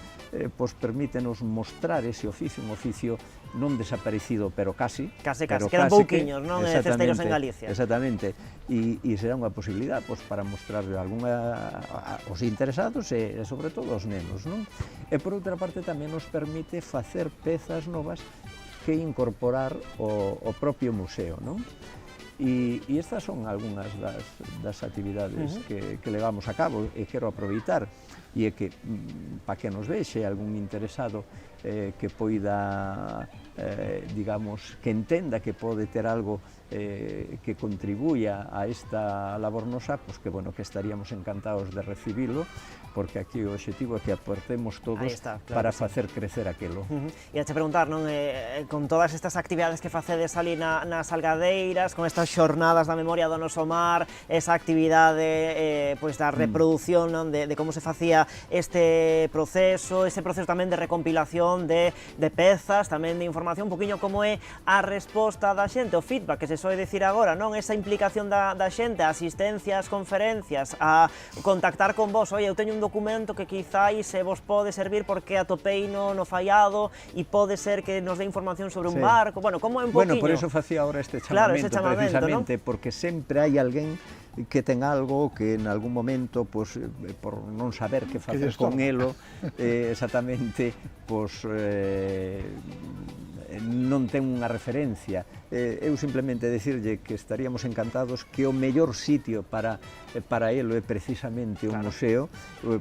permítenos mostrar ese oficio, un oficio non desaparecido, pero casi. Quedan pouquiños, non? Cesteiros en Galicia. Exactamente, e será unha posibilidad para mostrarle aos interesados e sobre todo aos nenos, non? E por outra parte tamén nos permite facer pezas novas que incorporar o propio museo, non? E estas son algunhas das actividades que levamos a cabo e quero aproveitar e é que para que nos vexe algún interesado que poida, digamos, que entenda que pode ter algo que contribuya a esta labor nosa, pois que, bueno, que estaríamos encantados de recibilo, porque aquí o objetivo é que aportemos todos para facer crecer aquelo. E a te preguntar, non, con todas estas actividades que facedes ali nas algadeiras, con estas xornadas da memoria do noso mar, esa actividade da reproducción de como se facía este proceso tamén de recompilación de pezas, tamén de información, un poquinho como é a resposta da xente, o feedback que se soe dicir agora, non? Esa implicación da xente, a asistencia ás conferencias, a contactar con vos, oi, eu teño un documento que quizáis vos pode servir porque atopei no fallado e pode ser que nos dé información sobre un barco, bueno, como é un poquinho? Bueno, por eso facía ahora este chamamento, precisamente, porque sempre hai alguén que ten algo que en algún momento, por non saber que facer con elo, exactamente, non ten unha referencia. Eu simplemente dicirlle que estaríamos encantados que o mellor sitio para elo é precisamente un museo,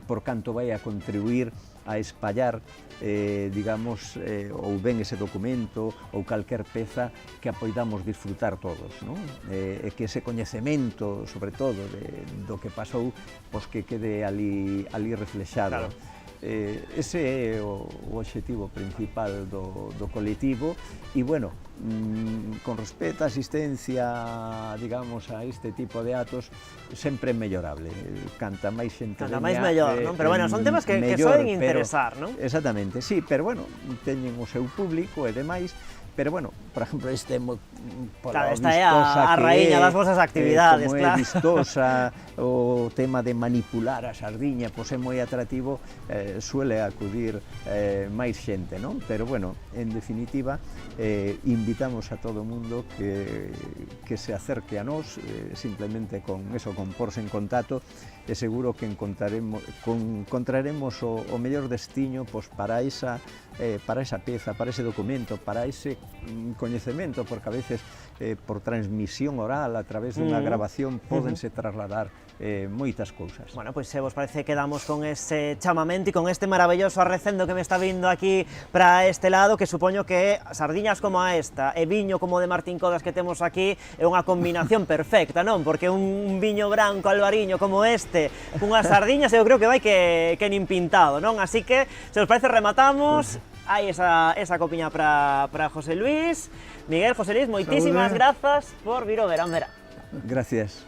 por canto vai a contribuir a espallar, digamos, ou ben ese documento ou calquer peza que a poidamos disfrutar todos, non? E que ese coñecemento, sobre todo, do que pasou, pois que quede ali reflexado. Ese é o obxectivo principal do colectivo e, bueno, con respecto á asistencia, digamos, a este tipo de actos, sempre é mellorable. Canta máis xente veña, máis mellor, non? Pero, bueno, son temas que soen interesar, non? Exactamente, sí, pero, bueno, teñen o seu público e demais, pero, bueno, por exemplo, esta é a raíña das vosas actividades, como é vistosa, o tema de manipular a sardiña, pois é moi atractivo, suele acudir máis xente, non? Pero, bueno, en definitiva, invitamos a todo o mundo que se acerque a nós, simplemente con eso, con porse en contacto, e seguro que encontraremos o mellor destiño para esa peza, para ese documento, para ese coñecemento, porque a veces por transmisión oral, a través dunha grabación, pódense trasladar moitas cousas. Bueno, pois se vos parece que damos con ese chamamento e con este maravilloso arrecendo que me está vindo aquí para este lado, que supoño que sardiñas como a esta e viño como de Martín Codas que temos aquí é unha combinación perfecta, non? Porque un viño branco albariño como este, cunhas sardiñas, eu creo que vai que nin pintado, non? Así que, se os parece, rematamos. Hai esa copiña para José Luis. Miguel, José Luis, moitísimas grazas por vir ao Verán Verán. Gracias.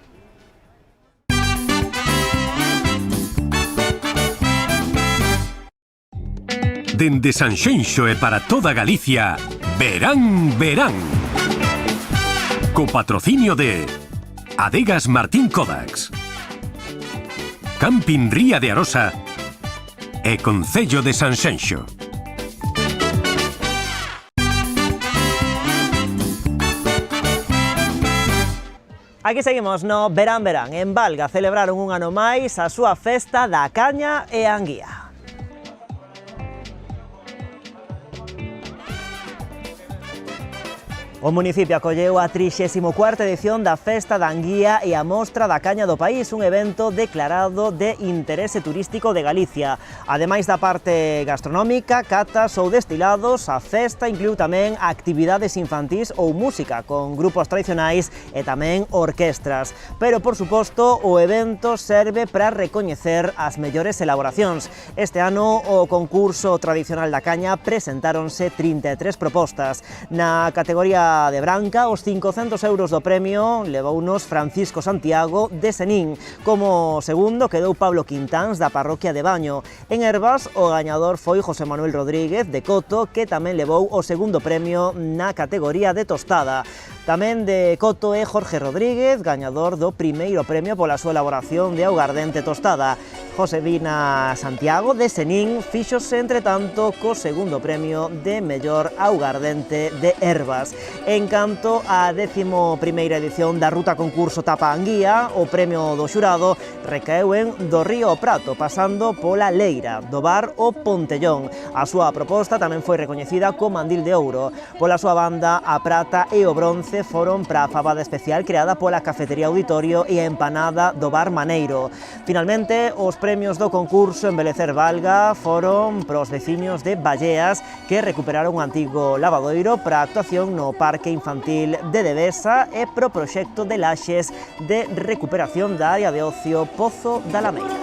Dende Sanxenxo e para toda Galicia, Verán Verán. Co patrocinio de Adegas Martín Codax, Camping Ría de Arosa e Concello de Sanxenxo. Aquí seguimos no Verán Verán. En Valga celebraron un ano máis a súa festa da caña e a anguía. O municipio acolleu a 34ª edición da Festa da Anguía e a Mostra da Caña do País, un evento declarado de interese turístico de Galicia. Ademais da parte gastronómica, catas ou destilados, a festa incluiu tamén actividades infantís ou música con grupos tradicionais e tamén orquestras. Pero, por suposto, o evento serve para recoñecer as mellores elaboracións. Este ano, o concurso tradicional da caña presentáronse 33 propostas. Na categoría de branca, os 500 euros do premio levounos Francisco Santiago de Senín. Como segundo quedou Pablo Quintáns da parroquia de Baño. En herbas, o gañador foi José Manuel Rodríguez de Coto, que tamén levou o segundo premio na categoría de tostada. Tamén de Coto é Jorge Rodríguez, gañador do primeiro premio pola súa elaboración de augardente tostada. Josefina Santiago de Senín fíxose, entre tanto, co segundo premio de mellor augardente de herbas. En canto á 11ª edición da Ruta Concurso Tapa Anguía, o premio do xurado recaeu en Do Río ao Prato, pasando pola Leira, do Bar o Pontellón. A súa proposta tamén foi recoñecida co Mandil de Ouro. Pola súa banda, a prata e o bronce foron para a fabada especial creada pola Cafetería Auditorio e a empanada do Bar Maneiro. Finalmente, os premios do concurso Embelecer Valga foron para os veciños de Valleas, que recuperaron un antigo lavadoiro para a actuación no Parque Infantil de Devesa e pro proxecto de laxes de recuperación da área de ocio Pozo da Lameira.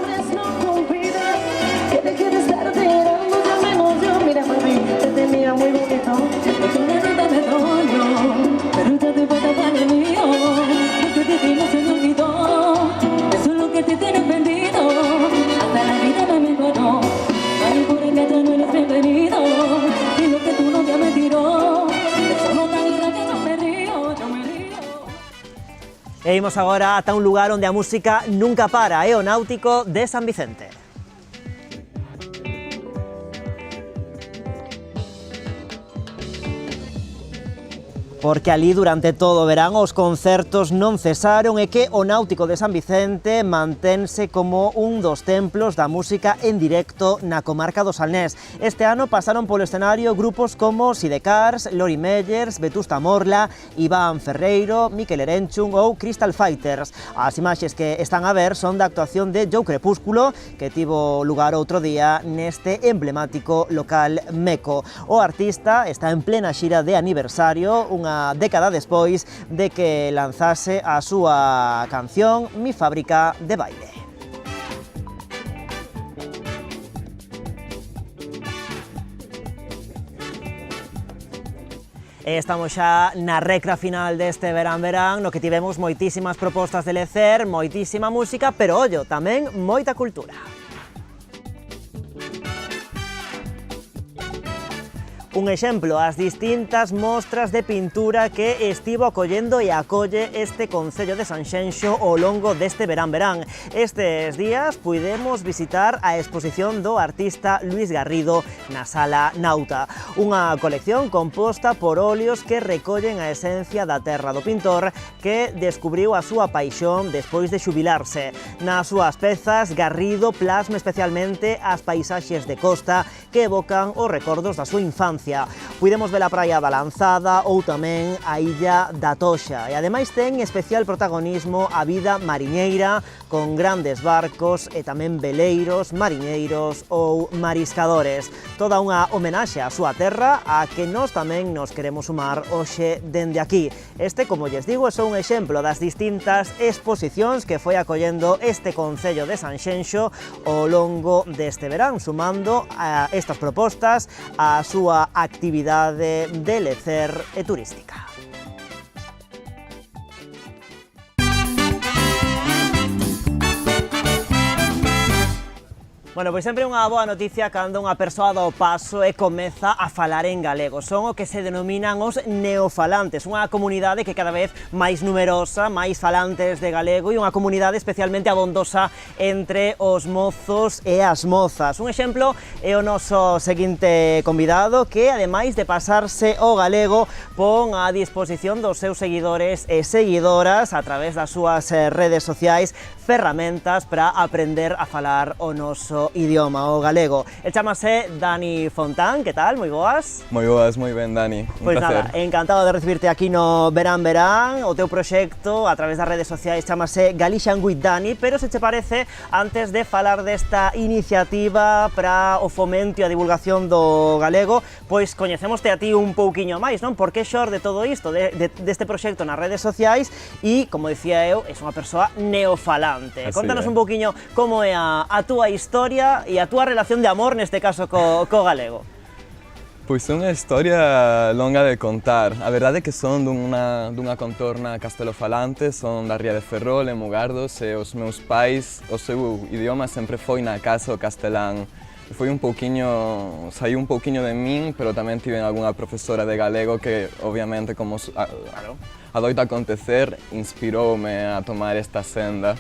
E imos agora ata un lugar onde a música nunca para, é o Náutico de San Vicente. Porque ali durante todo o verán os concertos non cesaron e que o Náutico de San Vicente mantense como un dos templos da música en directo na comarca do Salnés. Este ano pasaron polo escenario grupos como Sidecars, Lori Meyers, Vetusta Morla, Iván Ferreiro, Miquel Erenchun ou Crystal Fighters. As imaxes que están a ver son da actuación de Joe Crepúsculo, que tivo lugar outro día neste emblemático local meco. O artista está en plena xira de aniversario, unha década despois de que lanzase a súa canción Mi Fábrica de Baile. Estamos xa na recra final deste Verán Verán, no que tivemos moitísimas propostas de lecer, moitísima música, pero ollo, tamén moita cultura. Un exemplo, as distintas mostras de pintura que estivo acollendo e acolle este Concello de Sanxenxo ao longo deste Verán Verán. Estes días puidemos visitar a exposición do artista Luis Garrido na Sala Nauta. Unha colección composta por óleos que recollen a esencia da terra do pintor, que descubriu a súa paixón despois de xubilarse. Nas súas pezas, Garrido plasma especialmente as paisaxes de costa que evocan os recordos da súa infancia. Puidemos ver a praia da Lanzada ou tamén a illa da Toxa, e ademais ten especial protagonismo a vida mariñeira con grandes barcos e tamén veleiros, mariñeiros ou mariscadores. Toda unha homenaxe á súa terra a que nós tamén nos queremos sumar hoxe dende aquí. Este, como lles digo, é só un exemplo das distintas exposicións que foi acollendo este Concello de Sanxenxo ao longo deste verán, sumando a estas propostas a súa actividade de lecer e turística. Bueno, pois sempre unha boa noticia cando unha persoa dá o paso e comeza a falar en galego. Son o que se denominan os neofalantes, unha comunidade que cada vez máis numerosa, máis falantes de galego e unha comunidade especialmente abondosa entre os mozos e as mozas. Un exemplo é o noso seguinte convidado que, ademais de pasarse o galego, pon á disposición dos seus seguidores e seguidoras a través das súas redes sociais ferramentas para aprender a falar o noso idioma, o galego. El chamase Dani Fontán, que tal? Moi boas? Moi boas, moi ben, Dani. Pois nada, encantado de recibirte aquí no Verán Verán. O teu proxecto a través das redes sociais chamase Galician with Dani, pero se che parece, antes de falar desta iniciativa para o fomento e a divulgación do galego, pois coñecémoste a ti un pouquiño máis, non? Por que xorde todo isto deste proxecto nas redes sociais e, como dicía eu, és unha persoa neofalante. Contanos un pouquiño como é a túa historia e a túa relación de amor, neste caso, co galego. Pois é unha historia longa de contar. A verdade é que son dunha contorna castelofalante, son da ría de Ferrol, en Mugardos, e os meus pais, o seu idioma sempre foi na casa o castelán. Foi saiu un pouquiño de min, pero tamén tive algunha profesora de galego que, obviamente, como adoita acontecer, inspiroume a tomar esta senda.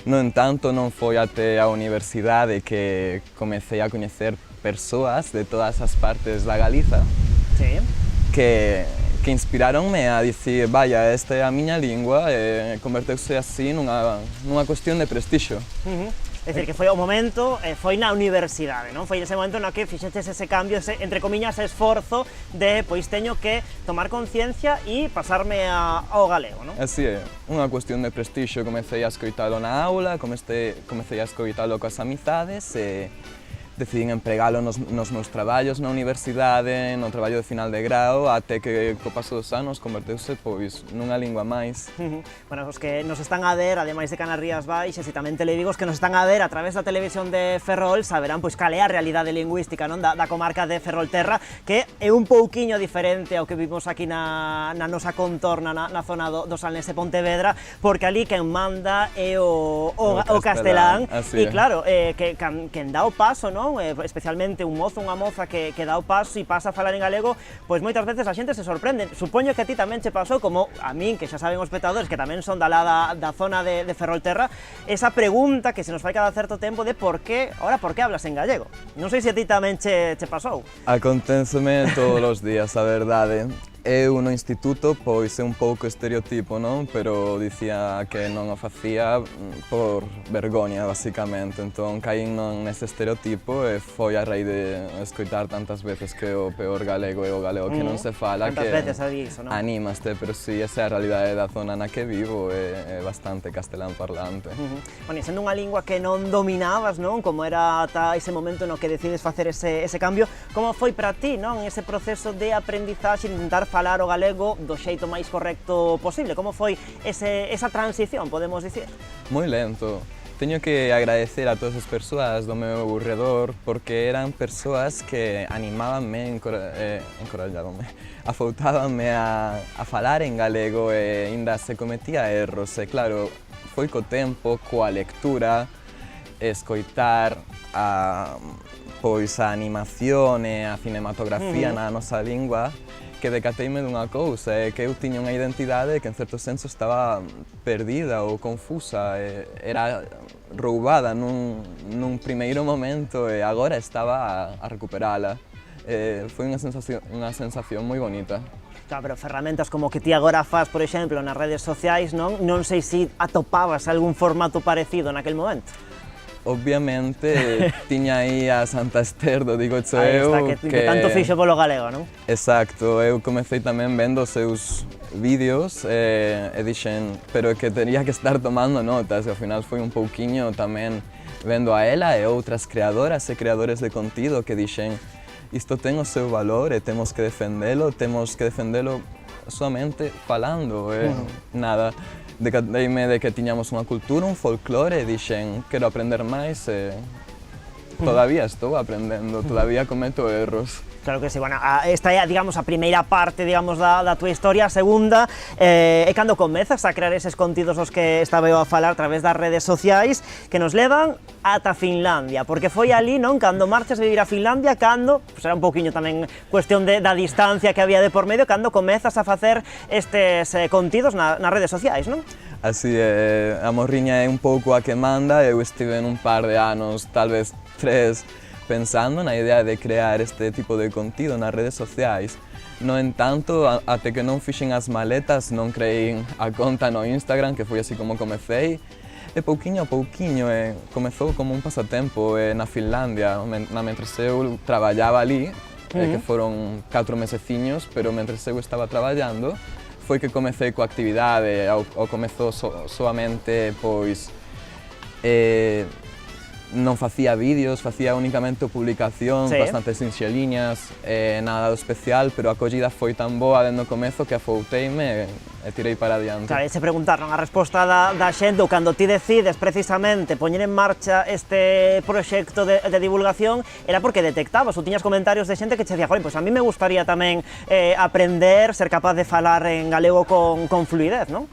No entanto, non foi até a universidade que comecei a coñecer persoas de todas as partes da Galiza que inspiraronme a dicir, vaya, esta é a miña lingua, e converteuse así nunha cuestión de prestixio. É dicir, que foi o momento, foi na universidade, non? Foi ese momento no que fixeches ese cambio, entre comillas, esforzo de, pois, teño que tomar conciencia e pasarme ao galego, non? Así é, unha cuestión de prestixio. Comecei a escoitalo na aula, comecei a escoitalo coas amizades e decidín empregalo nos meus traballos na universidade, no traballo de final de grao, até que co paso dos anos converteuse, pois, nunha lingua máis. Bueno, os que nos están a ver, ademais de Canas Rías Baixas e tamén Televigos, que nos están a ver a través da televisión de Ferrol, saberán pois cal é a realidade lingüística, non, da comarca de Ferrolterra, que é un pouquiño diferente ao que vimos aquí na nosa contorna, na zona do Salnés de Pontevedra, porque ali quen manda é o castelán, e claro, quen dá o paso, non? Especialmente un mozo, unha moza que dá o paso e pasa a falar en galego, pois moitas veces a xente se sorprende. Supoño que a ti tamén che pasou, como a min, que xa saben os espectadores, que tamén son da zona de Ferrolterra, esa pregunta que se nos fai cada certo tempo de por que hablas en gallego? Non sei se a ti tamén che pasou. Aconteceme todos os días, a verdade. Eu no instituto, pois é un pouco estereotipo, non? Pero dicía que non o facía por vergoña, basicamente. Entón caín nese estereotipo e foi a raíz de escoitar tantas veces que o peor galego é o galego que non se fala, que animaste, pero si, esa é a realidade da zona na que vivo, é bastante castelán parlante. Bueno, e sendo unha lingua que non dominabas, non? Como era ata ese momento no que decides facer ese cambio, como foi para ti, non? Ese proceso de aprendizaxe, intentar falar o galego do xeito máis correcto posible. Como foi esa transición, podemos dicir? Moi lento. Teño que agradecer a todas as persoas do meu redor, porque eran persoas que animábanme, encorajábanme, afoutábanme a falar en galego e ainda se cometía erros. E claro, foi co tempo, coa lectura, escoitar pois a animación e a cinematografía na nosa lingua, que decateime dunha cousa, que eu tiña unha identidade que en certo senso estaba perdida ou confusa, era roubada nun primeiro momento e agora estaba a recuperala. Foi unha sensación moi bonita. Claro, pero ferramentas como que ti agora faz, por exemplo, nas redes sociais, non sei se atopabas algún formato parecido naquel momento. Obviamente, tiña aí a Santa Ester do Digo Cho Eu, que tanto fixo polo galego, non? Exacto, eu comecei tamén vendo os seus vídeos e dixen, pero que tería que estar tomando notas, e ao final foi un pouquiño tamén vendo a ela e outras creadoras e creadores de contido que dixen, isto ten o seu valor e temos que defendelo somente falando, nada. Decateime de que tiñamos unha cultura, un folclore, e dixen, quero aprender máis e todavía estou aprendendo, todavía cometo erros. Claro que sí, bueno, esta é, digamos, a primeira parte, digamos, da túa historia. A segunda é cando comezas a crear eses contidos os que estaba eu a falar a través das redes sociais que nos levan ata Finlandia, porque foi ali, non, cando marchas a vivir a Finlandia, cando, pues era un pouquiño tamén cuestión da distancia que había de por medio, cando comezas a facer estes contidos nas redes sociais, non? Así é, a morriña é un pouco a que manda, eu estive en un par de anos, tal vez 3, pensando na idea de crear este tipo de contido nas redes sociais. No entanto, até que non fixen as maletas, non creei a conta no Instagram, que foi así como comecei. E pouquiño a pouquiño, comezou como un pasatempo na Finlandia, mentres eu traballaba ali, que foron 4 meseciños, pero mentres eu estaba traballando, foi que comecei coa actividade, ao comezo soamente, pois, non facía vídeos, facía únicamente publicacións, bastante sinxeliñas, nada do especial, pero a acollida foi tan boa dende o comezo que afouteime e tirei para adiante. Claro, se preguntaron a resposta da xente, ou cando ti decides precisamente poñer en marcha este proxecto de divulgación, era porque detectabas ou tiñas comentarios de xente que che dicía, joder, pois a mí me gustaría tamén aprender, ser capaz de falar en galego con fluidez, non?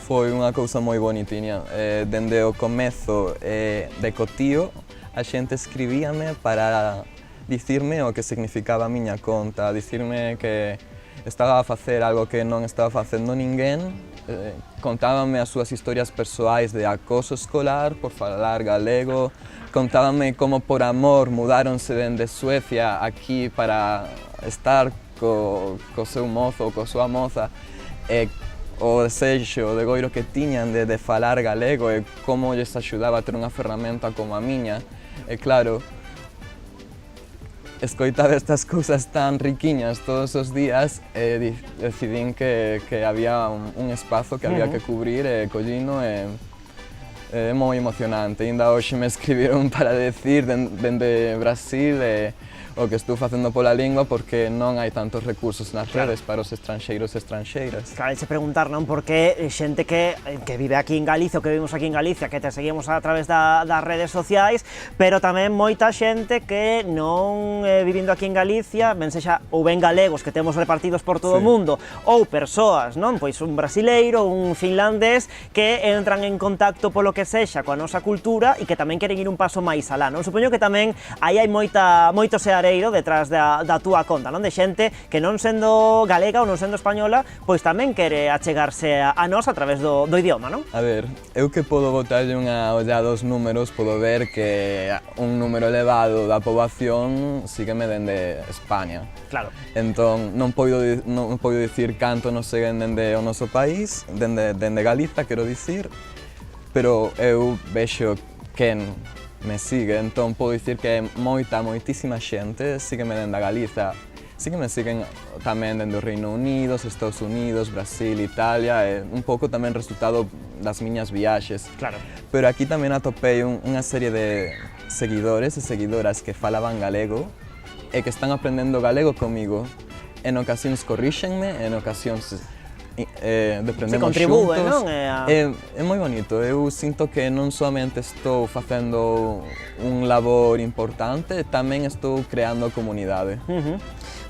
Foi unha cousa moi bonitiña. Dende o comezo de Cotío, a xente escribíame para dicirme o que significaba a miña conta, dicirme que estaba a facer algo que non estaba facendo ninguén, contábame as súas historias persoais de acoso escolar por falar galego, contábame como por amor mudáronse dende Suecia aquí para estar co seu mozo ou co súa moza, o desexo de goiro que tiñan de falar galego e como lles axudaba a ter unha ferramenta como a miña. E claro, escoitar estas cousas tan riquiñas todos os días, decidín que había un espazo que había que cubrir e collino é moi emocionante. Ainda hoxe me escribiron para decir dende Brasil o que estou facendo pola lingua porque non hai tantos recursos nas redes para os estranxeiros e estranxeiras. Claro, se preguntar, non, porque xente que vive aquí en Galicia, ou que vivimos aquí en Galicia, que te seguimos a través das redes sociais, pero tamén moita xente que non vivindo aquí en Galicia, ben sexa ou ben galegos que temos repartidos por todo o mundo, ou persoas, non, pois un brasileiro, un finlandés, que entran en contacto polo que sexa coa nosa cultura e que tamén queren ir un paso máis alá, non? Supoño que tamén aí hai moito seareiro detrás da túa conta, non? De xente que non sendo galega ou non sendo española, pois tamén quere achegarse a nós a través do idioma, non? A ver, eu que podo botarlle unha ollada aos números, podo ver que un número elevado da poboación sígueme dende España. Claro. Entón, non podo dicir canto nos seguen dende o noso país, dende Galiza, quero dicir, pero eu vexo quen me sigue, entón podo dicir que moitísima xente sígueme dende a Galiza. Sí que me siguen tamén dende o Reino Unido, Estados Unidos, Brasil, Italia, un pouco tamén resultado das miñas viaxes. Claro. Pero aquí tamén atopei unha serie de seguidores e seguidoras que falaban galego e que están aprendendo galego comigo. En ocasións corríxenme, en ocasións deprendemos contribúe, xuntos. Non? É moi bonito, eu sinto que non somente estou facendo un labor importante, tamén estou creando comunidade.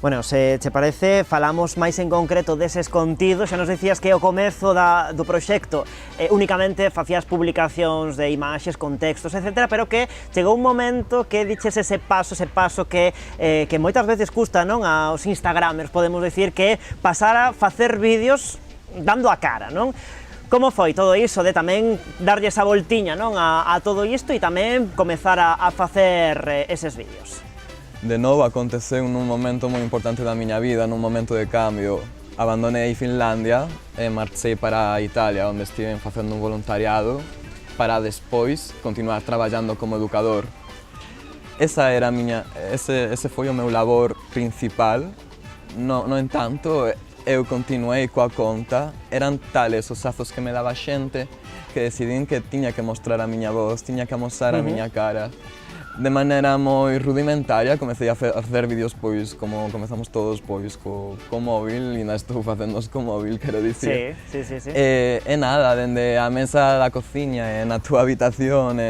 Bueno, se che parece, falamos máis en concreto deses contidos, xa nos dicías que ao comezo do proxecto únicamente facías publicacións de imaxes, con textos, etc., pero que chegou un momento que diches ese paso que moitas veces custa, non? Aos instagramers, podemos dicir, que pasar a facer vídeos dando a cara, non? Como foi todo iso de tamén darlle esa voltiña, non, a todo isto e tamén comezar a facer eses vídeos? De novo, aconteceu nun momento moi importante da miña vida, nun momento de cambio. Abandonei Finlandia e marchei para Italia, onde estive facendo un voluntariado para despois continuar traballando como educador. Ese foi o meu labor principal. No entanto, eu continuei coa conta. Eran tales os azos que me daba a xente que decidín que tiña que mostrar a miña voz, tiña que amosar a miña cara. De maneira moi rudimentaria, comecei a facer vídeos, pois, como comezamos todos, pois, co móvil, e ainda estou facéndoos co móvil, quero dicir. Sí. E nada, dende a mesa da cociña, na túa habitación,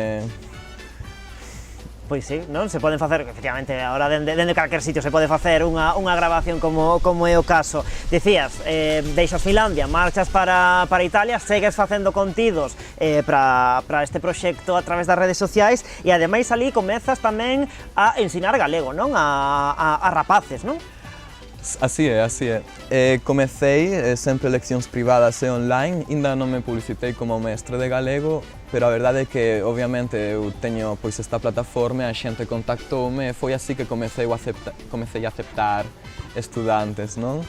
Pois sí, non? Se poden facer, efectivamente, agora dende calquer sitio se pode facer unha grabación como é o caso. Dicías, deixas Finlandia, marchas para Italia, segues facendo contidos para este proxecto a través das redes sociais e ademais ali comezas tamén a ensinar galego, non? A rapaces, non? Así é, así é. Comecei sempre leccións privadas e online, ainda non me publicitei como mestre de galego, pero a verdade é que, obviamente, eu teño pois esta plataforma, a xente contactoume e foi así que comecei a aceptar estudantes, non?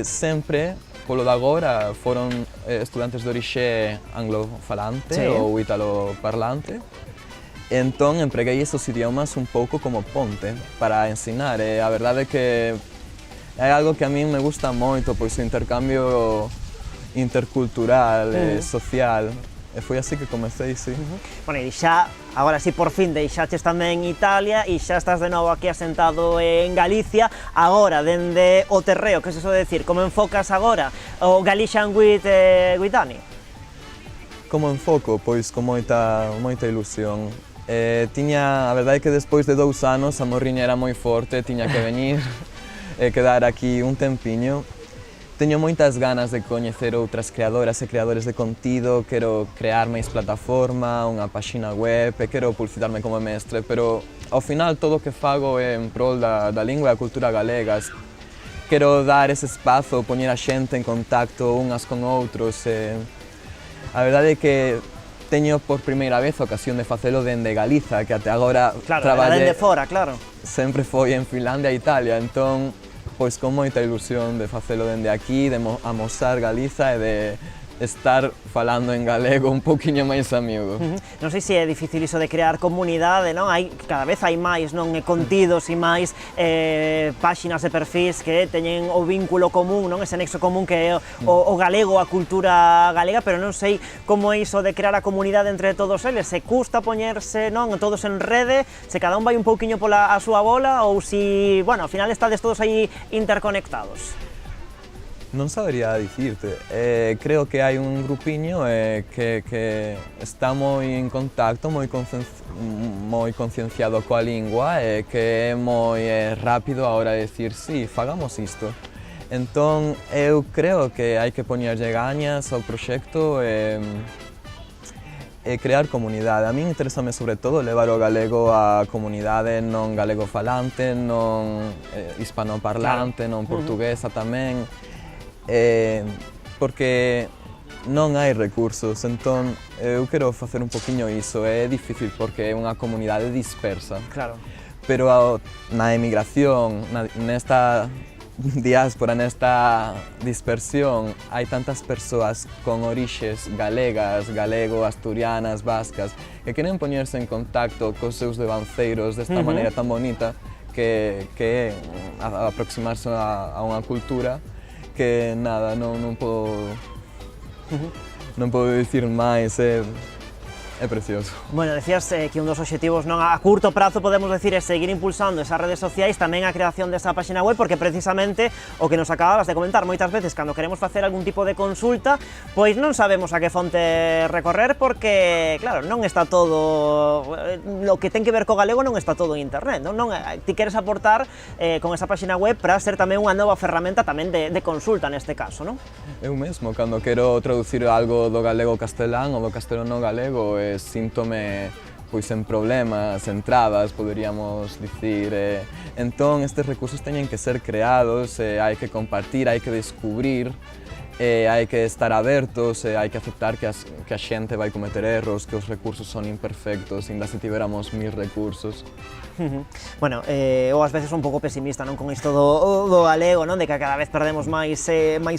Sempre, polo de agora, foron estudantes de orixe anglofalante ou italoparlante. Entón, empreguei esos idiomas un pouco como ponte para ensinar. A verdade é que é algo que a mí me gusta moito, pois o intercambio intercultural, social. E foi así que comecei, sí. Bueno, e xa, agora sí, por fin, deixaches tamén Italia e xa estás de novo aquí asentado en Galicia. Agora, dende o terreo, que se só decir, como enfocas agora o Galician with Dani? Como enfoco? Pois con moita ilusión. A verdade é que despois de 2 anos a morriña era moi forte, tiña que venir e quedar aquí un tempiño. Teño moitas ganas de coñecer outras creadoras e creadores de contido, quero crear máis plataforma, unha páxina web e quero publicitarme como mestre, pero ao final todo o que fago é en prol da lingua e a cultura galegas. Quero dar ese espazo, poñer a xente en contacto unhas con outros. A verdade é que teño por primeira vez a ocasión de facelo dende Galiza, que até agora traballei... Claro, dende fora, claro. Sempre foi en Finlandia e Italia, entón, pois con moita ilusión de facelo dende aquí, de amosar Galiza e de estar falando en galego un poquinho máis amigo. Non sei se é difícil iso de crear comunidade, non? Cada vez hai máis, non? Contidos e máis páxinas e perfis que teñen o vínculo común, non? Ese nexo común que é o galego, a cultura galega, pero non sei como é iso de crear a comunidade entre todos eles. Se custa poñerse, non? Todos en rede, se cada un vai un pouquiño pola a súa bola ou si, bueno, ao final estades todos aí interconectados. Non sabería dicirte, creo que hai un grupiño que está moi en contacto, moi concienciado coa lingua e que é moi rápido a hora de dicir sí, fagamos isto. Entón, eu creo que hai que poñerlle gañas ao proxecto e crear comunidade. A min interésame sobre todo levar o galego á comunidade non galego falante, non hispanoparlante, non portuguesa tamén. Porque non hai recursos, entón eu quero facer un poquinho iso, é difícil porque é unha comunidade dispersa. Claro. Pero na emigración, nesta diáspora, nesta dispersión, hai tantas persoas con orixes galegas, galego, asturianas, vascas, que queren poñerse en contacto cos seus devanceiros desta maneira tan bonita que é aproximarse a unha cultura que nada, non podo dicir máis, é precioso. Bueno, decías que un dos obxectivos non a curto prazo, podemos decir, é seguir impulsando esas redes sociais, tamén a creación desa páxina web, porque precisamente o que nos acababas de comentar, moitas veces cando queremos facer algún tipo de consulta, pois non sabemos a que fonte recorrer, porque, claro, non está todo, lo que ten que ver co galego non está todo en internet, non? Ti queres aportar con esa páxina web para ser tamén unha nova ferramenta tamén de consulta neste caso, non? Eu mesmo, cando quero traducir algo do galego ao castelán ou do castelán ao galego, síntome pois en problemas, en trabas, poderíamos dicir. Entón, estes recursos teñen que ser creados, hai que compartir, hai que descubrir, hai que estar abertos, hai que aceptar que a xente vai cometer erros, que os recursos son imperfectos, ainda se tiveramos 1000 recursos. Bueno, eu ás veces un pouco pesimista, non, con isto do galego, non, de que cada vez perdemos máis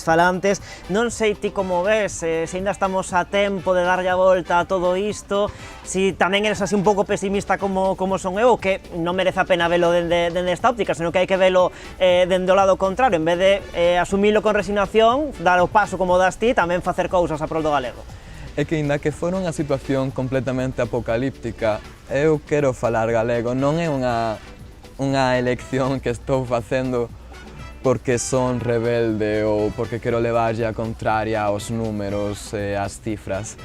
falantes. Non sei ti como ves, se ainda estamos a tempo de darlle a volta a todo isto, si tamén eres así un pouco pesimista como son eu, que non merece a pena velo dende esta óptica, senón que hai que velo dende o lado contrario, en vez de asumilo con resignación, dar o paso como das ti, tamén facer cousas a prol do galego. É que, inda que fora unha situación completamente apocalíptica, eu quero falar galego, non é unha elección que estou facendo porque son rebelde ou porque quero levarlle a contraria aos números e ás cifras.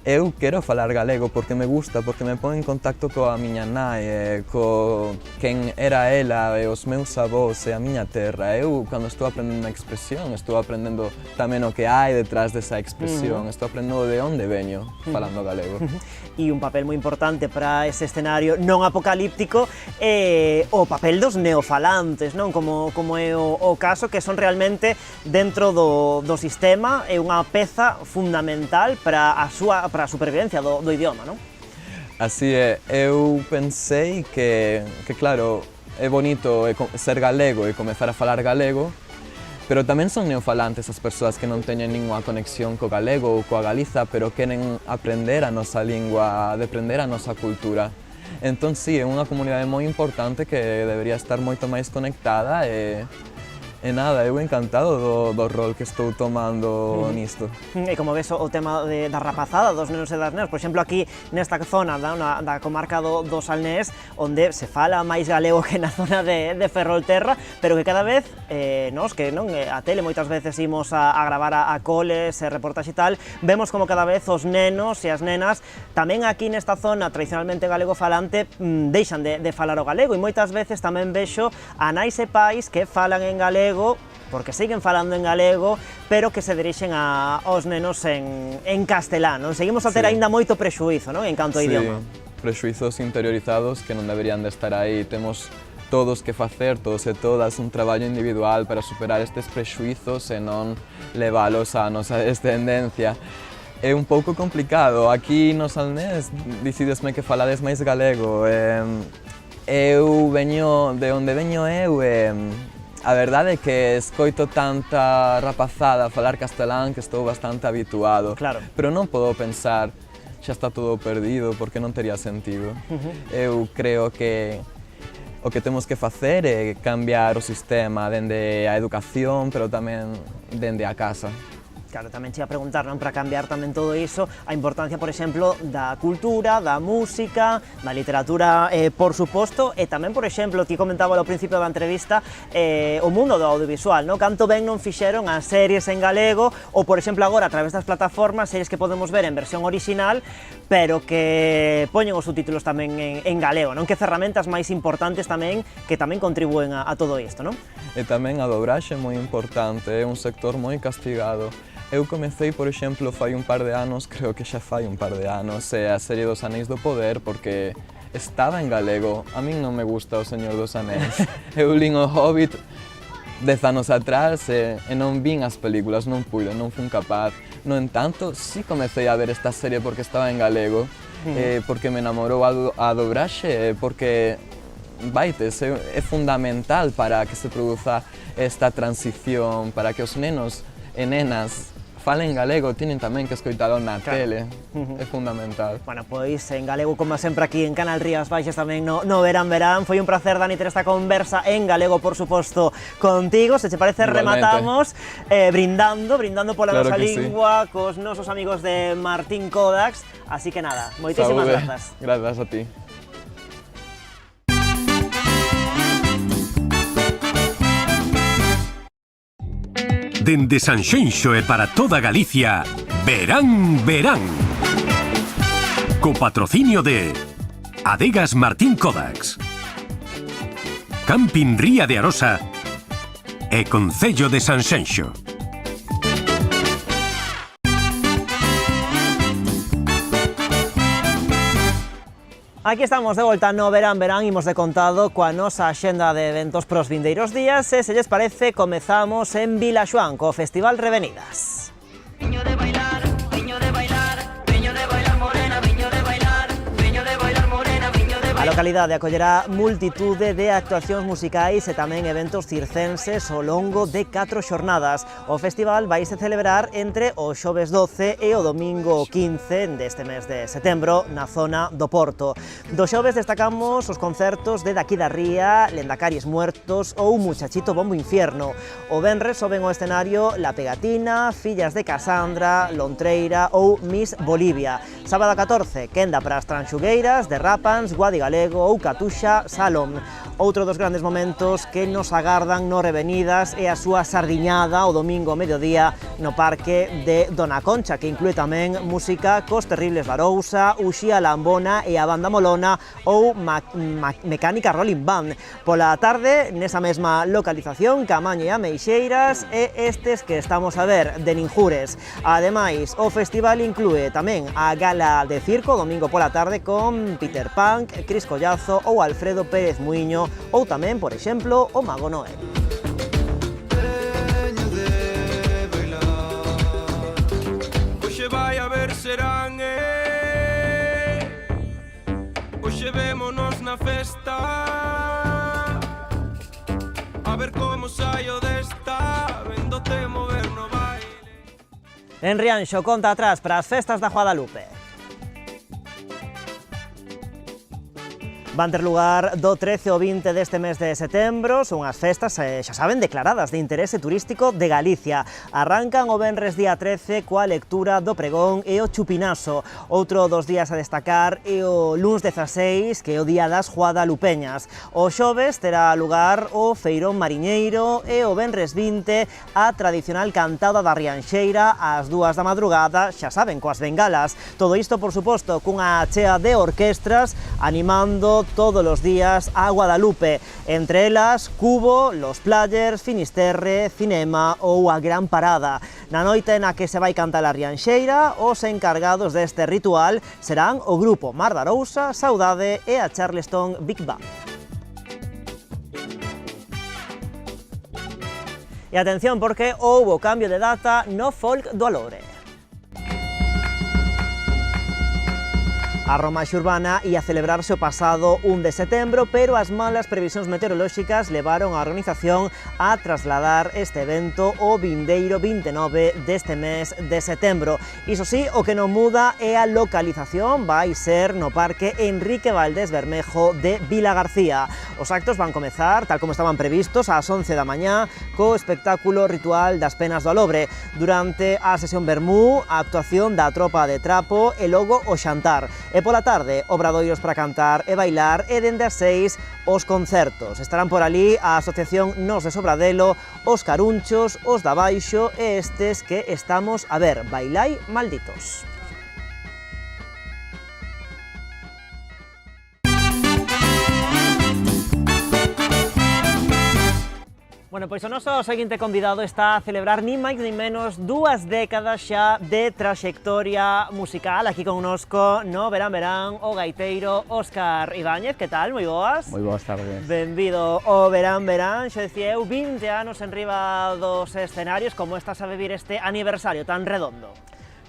eu quero falar galego porque me gusta, porque me pon en contacto coa miña nai, co quen era ela e os meus avós e a miña terra. Eu, cando estou aprendendo unha expresión, estou aprendendo tamén o que hai detrás desa expresión, estou aprendendo de onde veño falando galego. E un papel moi importante para ese escenario non apocalíptico é o papel dos neofalantes, non? Como é o caso, que son realmente dentro do sistema, é unha peza fundamental para a supervivencia do idioma, non? Así é, eu pensei que claro, é bonito ser galego e comezar a falar galego, pero tamén son neofalantes as persoas que non teñen ninguna conexión co galego ou coa Galiza, pero queren aprender a nosa lingua, aprender a nosa cultura. Entón, sí, é unha comunidade moi importante que debería estar moito máis conectada e nada, eu encantado do rol que estou tomando nisto. E como ves o tema da rapazada dos nenos e das nenas, por exemplo, aquí nesta zona da comarca do Salnés, onde se fala máis galego que na zona de Ferrolterra, pero que cada vez, a tele moitas veces imos a gravar a coles, reportaxe e tal, vemos como cada vez os nenos e as nenas, tamén aquí nesta zona tradicionalmente galego falante, deixan de falar o galego, e moitas veces tamén vexo a nais e pais que falan en galego porque siguen falando en galego, pero que se dirixen aos nenos en castelán. Seguimos a ter aínda moito prexuízo, non? En canto ao idioma. Prexuízos interiorizados que non deberían de estar aí. Temos todos que facer, todos e todas, un traballo individual para superar estes prexuízos e non leválos á nosa descendencia. É un pouco complicado. Aquí no Salnés dicidesme que falades máis galego. Eu veño de onde veño eu a verdade é que escoito tanta rapazada falar castelán que estou bastante habituado. Claro. Pero non podo pensar, xa está todo perdido, porque non tería sentido. Eu creo que o que temos que facer é cambiar o sistema dende a educación, pero tamén dende a casa. Claro, tamén che ia preguntar, non, para cambiar tamén todo iso, a importancia, por exemplo, da cultura, da música, da literatura, por suposto, e tamén, por exemplo, ti comentaba ao principio da entrevista, o mundo do audiovisual, non? Canto ben non fixeron as series en galego, ou, por exemplo, agora, a través das plataformas, series que podemos ver en versión original, pero que poñen os subtítulos tamén en galego, non? Que ferramentas máis importantes tamén, que tamén contribúen a todo isto, non? E tamén a dobraxe é moi importante, é un sector moi castigado. Eu comecei, por exemplo, fai un par de anos, creo que xa fai un par de anos, a serie dos Anéis do Poder, porque estaba en galego. A min non me gusta o Señor dos Anéis. Eu lín o Hobbit 10 anos atrás e non vin as películas, non pude, non fun capaz. No entanto, sí comecei a ver esta serie porque estaba en galego, porque me enamorou a dobraxe, porque vaites, é fundamental para que se produza esta transición, para que os nenos e nenas falen galego, tienen tamén que escoitalo na tele, é fundamental. Bueno, pois en galego, como sempre aquí en Canal Rías Baixas tamén no Verán. Foi un placer, Dani, ter esta conversa en galego, por suposto, contigo. Se te parece, rematamos brindando pola nosa lingua, cos nosos amigos de Martín Kodax. Así que nada, moitísimas grazas. Grazas a ti. Dende Sanxenxo e para toda Galicia, Verán, Verán. Co patrocinio de Adegas Martín Kodax, Camping Ría de Arosa e Concello de Sanxenxo. Aquí estamos de volta no Verán, imos de contado coa nosa axenda de eventos pros vindeiros días e, se lles parece, comezamos en Vilaxoán co Festival Revenidas. Viño de bailar, viño de bailar, viño de bailar morena, viño de bailar, viño de bailar morena, viño de bailar. A localidade acollerá multitude de actuacións musicais e tamén eventos circenses ao longo de 4 xornadas. O festival vaise celebrar entre o xoves 12 e o domingo 15 deste mes de setembro na zona do Porto. Do xoves destacamos os concertos de Daqui da Ría, Lendacaries Muertos ou Muchachito Bombo Infierno. O venres soben ao escenario La Pegatina, Fillas de Casandra, Lontreira ou Miss Bolivia. Sábado 14, quenda para as Tranxugueiras, Derrapans, Guadi Galego galego ou Catuxa Salón. Outro dos grandes momentos que nos agardan no Revenidas é a súa sardiñada o domingo ao mediodía no Parque de Dona Concha, que inclúe tamén música cos Terribles Larousa, Uxía Lambona e a Banda Molona ou Mecánica Rolling Band. Pola tarde, nesa mesma localización, Camaño e Ameixeiras e estes que estamos a ver de Ninjures. Ademais, o festival inclúe tamén a gala de circo domingo pola tarde con Peter Pan, Cris Collazo ou Alfredo Pérez Muiño ou tamén, por exemplo, o Mago Noel. Hoxe vai a ver serán hoxe vémonos na festa a ver como saio desta véndote mover no baile. En Rianxo, conta atrás para as festas da Guadalupe. Van ter lugar do 13 ao 20 deste mes de setembro, son as festas, xa saben, declaradas de interese turístico de Galicia. Arrancan o venres día 13 coa lectura do pregón e o chupinazo. Outro dos días a destacar é o luns 16, que é o día das Guadalupeñas. O xoves terá lugar o feirón mariñeiro e o venres 20 a tradicional cantada da Rianxeira ás 2 da madrugada, xa saben, coas bengalas. Todo isto, por suposto, cunha chea de orquestras animando todos os días a Guadalupe, entre elas Cubo, Los Players, Finisterre, Cinema ou a Gran Parada. Na noite na que se vai cantar a Rianxeira, os encargados deste ritual serán o grupo Mar da Arousa, Saudade e a Charleston Big Band. E atención porque houbo cambio de data no Folk do Alore. A romaxe urbana ia celebrarse o pasado 1 de setembro, pero as malas previsións meteorolóxicas levaron a organización a trasladar este evento o vindeiro 29 deste mes de setembro. Iso sí, o que non muda é a localización, vai ser no Parque Enrique Valdés Bermejo de Vilagarcía. Os actos van comezar, tal como estaban previstos, ás 11 da mañá, co espectáculo ritual das penas do Alobre. Durante a sesión vermú, a actuación da tropa de trapo e logo o xantar. E pola tarde, obradoiros para cantar e bailar e dende as 6 os concertos. Estarán por ali a Asociación Nos de Sobradelo, os Carunchos, os da Baixo e estes que estamos a ver, Bailai Malditos. Bueno, pois o noso seguinte convidado está a celebrar nin máis nin menos 2 décadas xa de traxectoria musical. Aquí connosco no Verán Verán o gaiteiro Óscar Ibáñez. Que tal? Moi boas. Moi boas tardes. Benvido ao Verán Verán. Xa dicía eu, 20 anos en riba dos escenarios. Como estás a vivir este aniversario tan redondo?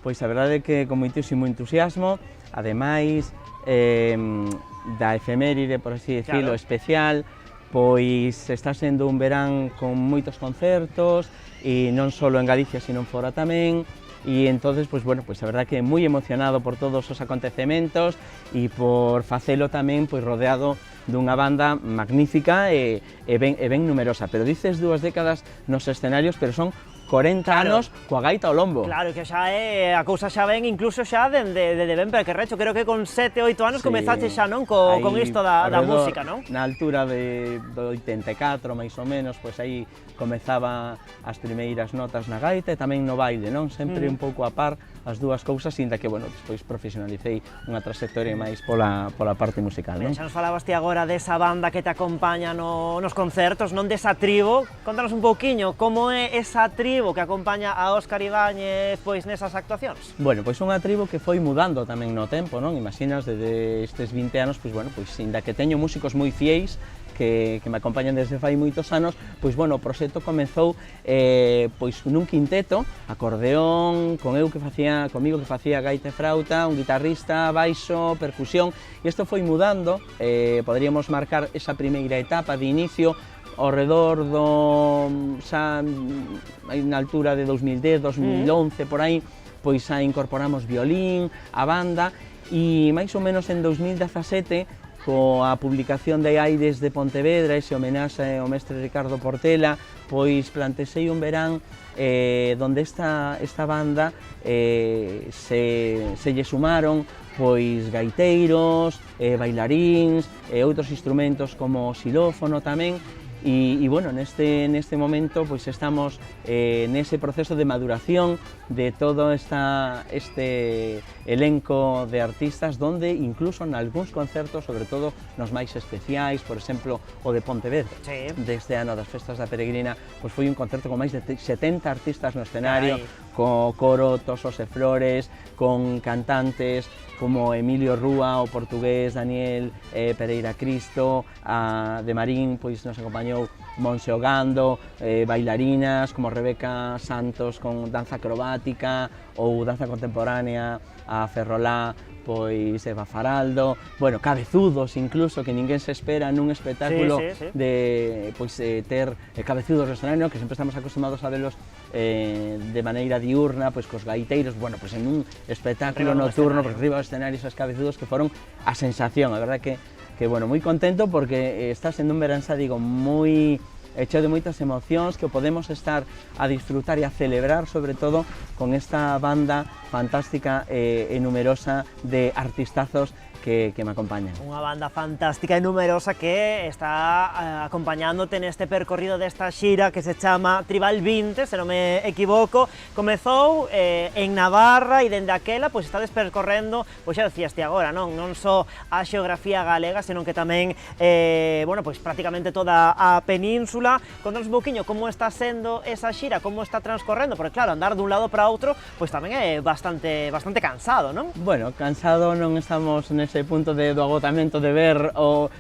Pois a verdade é que con moitísimo entusiasmo, ademais da efeméride, por así decirlo, especial, pois está sendo un verán con moitos concertos e non só en Galicia, sino fora tamén, e entonces, pois bueno, pois a verdade que moi emocionado por todos os acontecementos e por facelo tamén pois rodeado dunha banda magnífica e ben numerosa. Pero dices 2 décadas nos escenarios, pero son 40 anos coa gaita ao lombo. Claro, que xa é, a cousa xa ven incluso xa dende ben perquerrecho, creo que con 7, 8 anos comezaste xa, non? Con isto da música, non? Na altura do 84, máis ou menos, pois aí comezaba as primeiras notas na gaita e tamén no baile, non? Sempre un pouco a par as dúas cousas, inda que, bueno, despois profesionalicei unha trayectoria máis pola parte musical, non? Xa nos falabas ti agora desa banda que te acompaña nos concertos, non desa tribo. Contanos un pouquiño como é esa tribo que acompaña a Óscar Ibáñez pois nesas actuacións. Bueno, pois unha tribo que foi mudando tamén no tempo, non? Imaginas, desde estes 20 anos, pois bueno, pois inda que teño músicos moi fieis que me acompañan desde fai moitos anos, pois bueno, o proxecto comezou pois nun quinteto, acordeón, comigo que facía gaita e frauta, un guitarrista, baixo, percusión, e isto foi mudando, poderíamos marcar esa primeira etapa de inicio ao redor do xa na altura de 2010, 2011 por aí, pois xa incorporamos violín, a banda, e máis ou menos en 2017 coa publicación de Aires de Pontevedra, ese homenaxe ao mestre Ricardo Portela, pois plantexei un verán donde esta banda se lle sumaron pois gaiteiros, bailaríns, outros instrumentos como o xilófono tamén. E bueno, neste momento pois estamos nese proceso de maduración de todo este elenco de artistas, donde incluso en algúns concertos, sobre todo nos máis especiais, por exemplo, o de Pontevedra, deste ano das Festas da Peregrina, pois foi un concerto con máis de 70 artistas no escenario, co coro Tosos e Flores, con cantantes como Emilio Rúa, o portugués Daniel Pereira Cristo, de Marín pois nos acompañou Monse Ogando, bailarinas como Rebeca Santos con danza acrobática ou danza contemporánea, a Ferrolá, pois Eva Faraldo, bueno, cabezudos incluso, que ninguén se espera nun espectáculo de ter cabezudos no escenario, que sempre estamos acostumados a velos de maneira diurna, pois cos gaiteiros, bueno, pois en un espectáculo nocturno, por riba do escenario, esos cabezudos que foron a sensación, a verdade que bueno, moi contento porque está sendo un verán, xa digo, moi cheo de moitas emocións que o podemos estar a disfrutar e a celebrar, sobre todo, con esta banda fantástica e numerosa de artistazos que me acompañan. Unha banda fantástica e numerosa que está acompañándote neste percorrido desta xira que se chama Tribal 20, se non me equivoco. Comezou en Navarra e dende aquela pois estades percorrendo, pois xa decíaste agora, non só a xeografía galega, senón que tamén, bueno, pois prácticamente toda a península. Contanos un pouquiño como está sendo esa xira, como está transcorrendo, porque claro, andar dun lado para outro, pois tamén é bastante cansado, non? Bueno, cansado non estamos nese punto do agotamento de ver,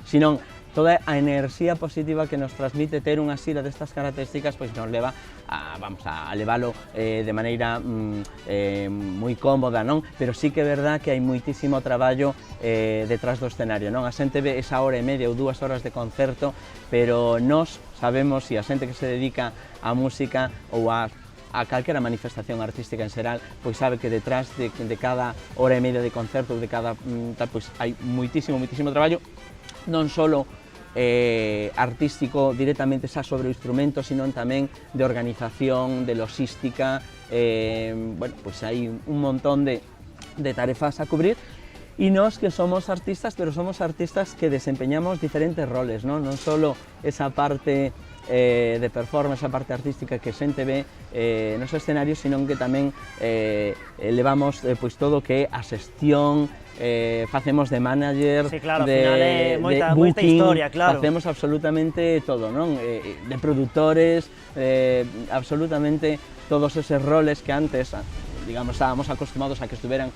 senón toda a enerxía positiva que nos transmite ter unha xira destas características, pois nos leva a leválo de maneira moi cómoda, non? Pero sí que é verdad que hai moitísimo traballo detrás do escenario, non? A xente ve esa hora e media ou 2 horas de concerto, pero nós sabemos, e a xente que se dedica á música ou a calquera manifestación artística en xeral, pois sabe que detrás de cada hora e media de concerto ou de cada tal, pois hai moitísimo traballo, non só artístico directamente xa sobre o instrumento, sino tamén de organización, de logística, bueno, pois hai un montón de tarefas a cubrir. E nós que somos artistas, pero somos artistas que desempeñamos diferentes roles, non só esa parte de performance, esa parte artística que xente ve nos escenarios, sino que tamén levamos pois todo o que é a xestión, facemos de manager, de booking, facemos absolutamente todo, non? De produtores, absolutamente todos eses roles que antes, digamos, estábamos acostumados a que estuveran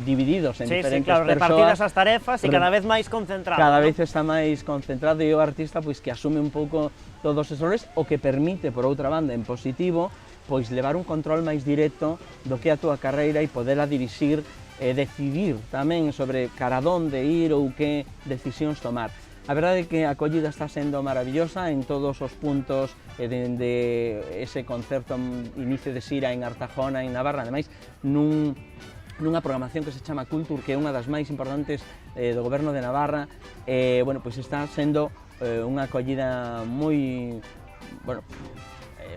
divididos en diferentes persoas. Repartidas as tarefas e cada vez máis concentrado. Cada vez está máis concentrado e o artista pois que asume un pouco todos esos roles, o que permite, por outra banda, en positivo, pois levar un control máis directo do que é a túa carreira e poderla dirixir e decidir tamén sobre cara onde ir ou que decisións tomar. A verdade é que a acollida está sendo maravillosa en todos os puntos, dende ese concerto inicio de xira en Artajona, en Navarra, ademais nunha programación que se chama Cultur, que é unha das máis importantes do goberno de Navarra. Bueno, pois está sendo unha acollida moi, bueno,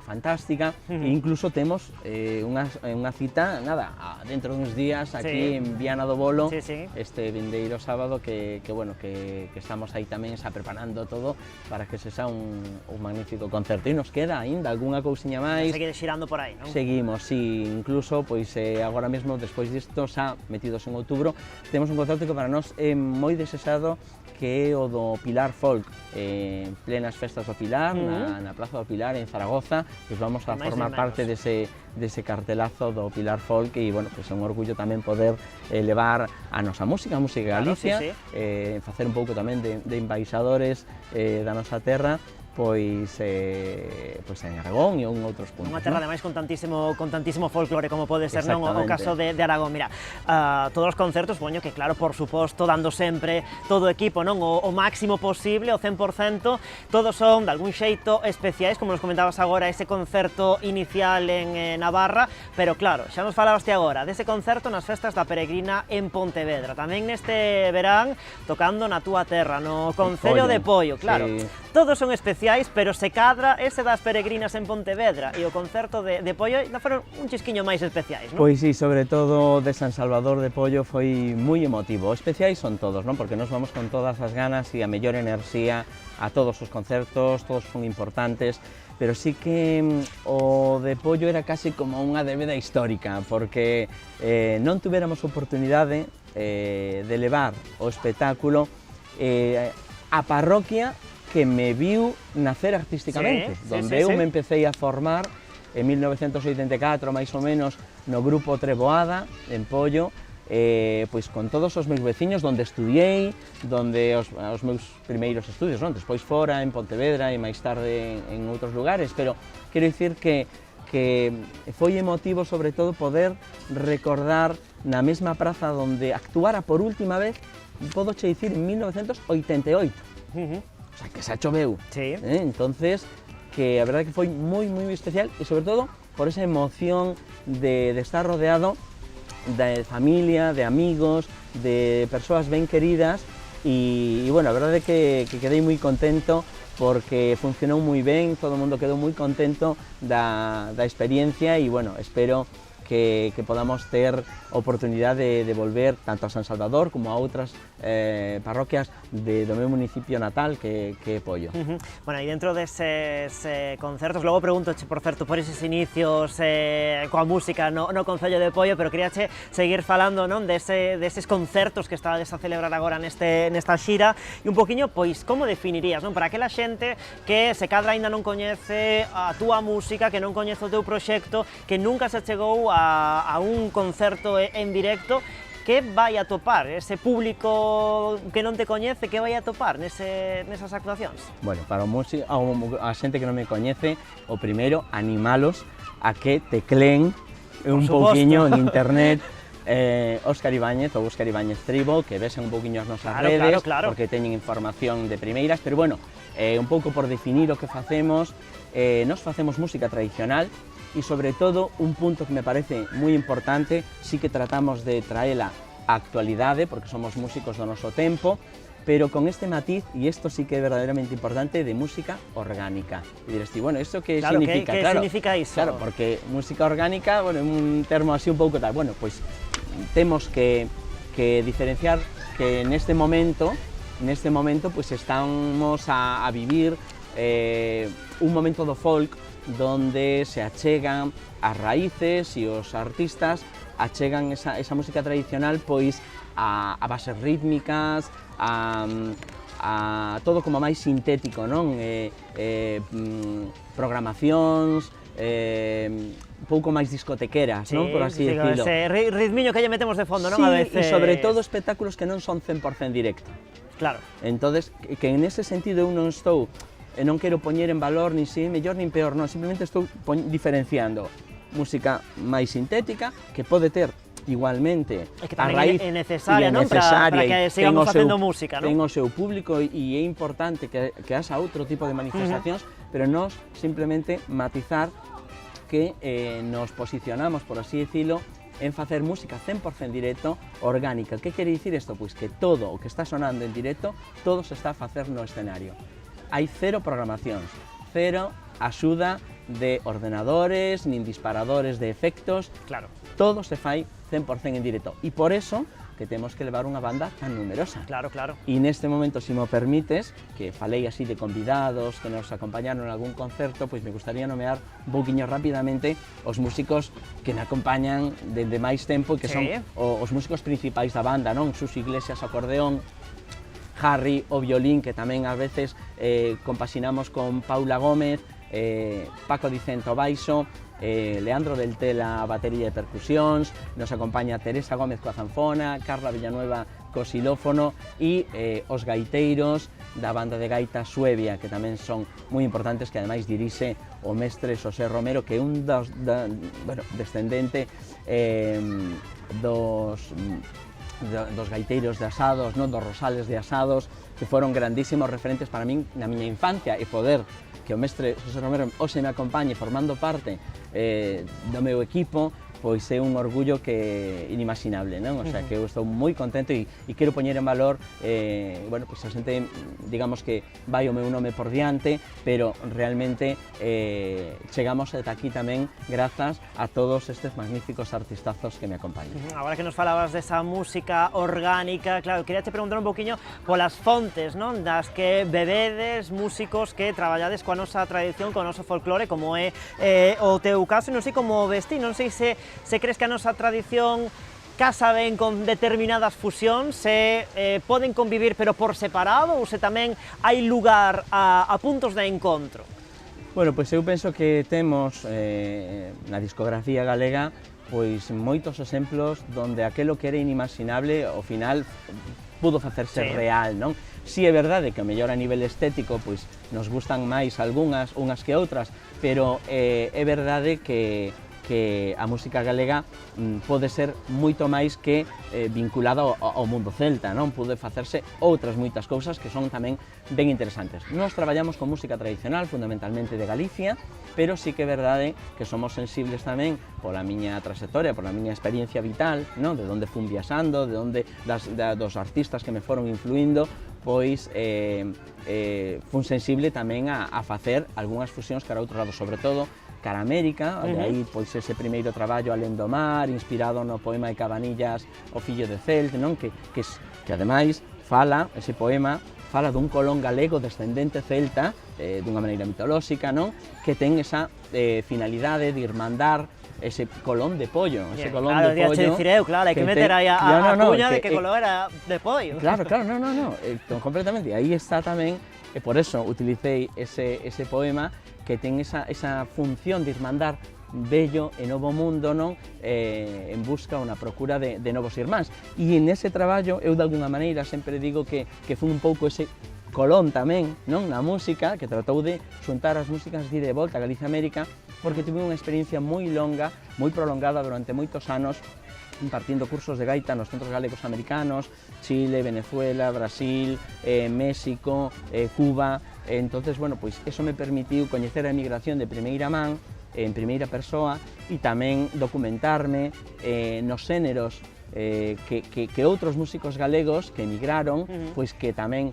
fantástica, e incluso temos unha cita, nada, dentro duns días aquí en Viana do Bolo, este vindeiro sábado que bueno, que estamos aí tamén xa preparando todo para que sexa un magnífico concerto. E nos queda aínda algunha cousiña máis. Seguir xirando por aí, non? Seguimos, sí, incluso, pois agora mesmo, despois disto, xa metidos en outubro, temos un concerto que para nós é moi desexado, que é o do Pilar Folk, en plenas festas do Pilar, na Plaza do Pilar, en Zaragoza. Pois vamos a formar parte dese cartelazo do Pilar Folk, e, bueno, pois é un orgullo tamén poder levar a nosa música, a música Galicia, facer un pouco tamén de embaixadores da nosa terra, pois en Aragón e en outros puntos. Unha terra ademais con tantísimo folclore como pode ser, non, o caso de Aragón. Mira, todos os concertos, poño que claro, por suposto, dando sempre todo o equipo, non, o máximo posible, o 100%, todos son de algún xeito especiais, como nos comentabas agora, ese concerto inicial en Navarra, pero claro, xa nos falaste agora dese concerto nas festas da Peregrina en Pontevedra, tamén neste verán tocando na túa terra, no Concello de Poio, claro. Todos son especiais, pero se cadra ese das Peregrinas en Pontevedra e o concerto de Poio non foron un chisquiño máis especiais, non? Pois sí, sobre todo de San Salvador de Poio foi moi emotivo. Especiais son todos, non? Porque nos vamos con todas as ganas e a mellor enerxía a todos os concertos, todos son importantes, pero sí que o de Poio era casi como unha débeda histórica, porque non tuveramos oportunidade de levar o espectáculo a parroquia que me viu nacer artísticamente, donde eu me empecé a formar en 1984, máis ou menos, no grupo Treboada, en Poio, pois con todos os meus veciños, donde estudiei, donde os meus primeiros estudios, non? Despois fora, en Pontevedra e máis tarde en outros lugares, pero quero dicir que foi emotivo, sobre todo, poder recordar na mesma praza donde actuara por última vez, podo che dicir, en 1988. O sea, que xa choveu. Sí. Entonces, que a verdade que foi moi especial e sobre todo por esa emoción de estar rodeado de familia, de amigos, de persoas ben queridas e bueno, a verdade que quedei moi contento porque funcionou moi ben, todo o mundo quedou moi contento da experiencia e bueno, espero que podamos ter oportunidade de volver tanto a San Salvador como a outras parroquias do meu municipio natal que é Poio. Bueno, e dentro deses concertos, logo pregúntoche, por certo, por eses inicios coa música no Concello de Poio, pero queríache seguir falando, non, deses concertos que estades a celebrar agora nesta xira e un poquinho, pois, como definirías, non, para aquela xente que se cadra aínda non coñece a túa música, que non coñece o teu proxecto, que nunca se chegou a un concerto en directo, que vai a topar ese público que non te coñece, que vai a topar nesas actuacións? Bueno, para a xente que non me coñece, o primeiro, animalos a que tecleen un pouquiño en internet Óscar Ibáñez ou Óscar Ibáñez Tribo, que vesen un pouquiño as nosas redes, porque teñen información de primeiras, pero bueno, un pouco por definir o que facemos, nos facemos música tradicional, e sobre todo un punto que me parece moi importante, sí que tratamos de traela á actualidade, porque somos músicos do noso tempo, pero con este matiz, e isto sí que é verdadeiramente importante, de música orgánica. E dirás ti, bueno, isto que significa? Que significa iso? Claro, porque música orgánica, bueno, é un termo así un pouco tal, bueno, pois temos que diferenciar que neste momento pois estamos a vivir un momento do folk donde se achegan as raíces e os artistas achegan esa música tradicional pois a bases rítmicas, a todo como máis sintético, non? Programacións, un pouco máis discotequeras, non? Por así decirlo. Ese ritmiño que lle metemos de fondo, non? A veces. E sobre todo espectáculos que non son 100% directo. Claro. Entonces, que en ese sentido eu non estou non quero poñer en valor ni si mellor nin peor, non, simplemente estou diferenciando música máis sintética, que pode ter igualmente a raíz é necesaria, non? Para que sigamos facendo música, non? Ten o seu público e é importante que haxa outro tipo de manifestacións, pero nós simplemente matizar que nos posicionamos, por así decirlo, en facer música 100% directo, orgánica. Que quere dicir isto? Pois que todo o que está sonando en directo, todo se está a facer no escenario. Hai cero programacións, cero axuda de ordenadores, nin disparadores de efectos, claro. Todo se fai 100% en directo e por eso que temos que levar unha banda tan numerosa. Claro. E neste momento, se me permites, que falei así de convidados que nos acompañaron en algún concerto, pois me gustaría nomear un pouquiño rapidamente os músicos que me acompañan dende máis tempo, que son os músicos principais da banda, non? Susi Iglesias, acordeón, Harry, o violín, que tamén ás veces compaxinamos con Paula Gómez, Paco Dicento baixo, Leandro del Tela a batería e percusións, nos acompaña Teresa Gómez coa zanfona, Carla Villanueva co xilófono e os gaiteiros da banda de gaita Suevia, que tamén son moi importantes, que ademais dirixe o mestre Xosé Romero, que é un descendente dos gaiteiros de Asados, dos Rosales de Asados, que foron grandísimos referentes para min na miña infancia, e poder que o mestre Xosé Romero hoxe me acompañe formando parte do meu equipo, pois é un orgullo que inimaginable, non? O sea, que eu estou moi contento e quero poñer en valor, bueno, pois a xente, digamos que vai o meu nome por diante, pero realmente chegamos ata aquí tamén grazas a todos estes magníficos artistazos que me acompañan. Agora que nos falabas desa música orgánica, claro, quería te preguntar un poquinho polas fontes, non? Das que bebedes, músicos que traballades coa nosa tradición, co noso folclore, como é o teu caso, non sei como vestí, non sei se crees que a nosa tradición casa ben con determinadas fusións, se poden convivir pero por separado, ou se tamén hai lugar a puntos de encontro? Bueno, pois eu penso que temos na discografía galega pois moitos exemplos donde aquelo que era inimaginable ao final pudo facerse real, non? Si é verdade que o mellor a nivel estético pois nos gustan máis algunhas unhas que outras, pero é verdade que a música galega pode ser moito máis que vinculada ao mundo celta, non? Pode facerse outras moitas cousas que son tamén ben interesantes. Nos traballamos con música tradicional, fundamentalmente de Galicia, pero sí que é verdade que somos sensibles tamén pola miña trayectoria, pola miña experiencia vital, non? De onde fun viaxando, de onde dos artistas que me foron influindo, pois fun sensible tamén a facer algunhas fusións cara a outro lado, sobre todo cara a América, de aí pois ese primeiro traballo Alén do mar, inspirado no poema de Cabanillas O fillo de Celt, non? Que ademais fala, ese poema, fala dun colón galego descendente celta, dunha maneira mitolóxica, non? Que ten esa finalidade de irmandar ese colón de pollo, ese colón de pollo. Claro, dicir eu, claro, hai que meter aí a cuña de que colón era de pollo. Claro, completamente, aí está tamén, e por eso utilicei ese poema, que ten esa función de irmandar bello e novo mundo, non? En busca ou na procura de novos irmáns. E nese traballo, eu de alguna maneira sempre digo que fun un pouco ese colón tamén, non? Na música, que tratou de xuntar as músicas de ida e volta a Galicia-América, porque tuve unha experiencia moi longa, moi prolongada durante moitos anos, impartindo cursos de gaita nos centros galegos americanos, Chile, Venezuela, Brasil, México, Cuba. Entonces, bueno, pois eso me permitiu coñecer a emigración de primeira man, en primeira persoa, e tamén documentarme nos xéneros que outros músicos galegos que emigraron, pois que tamén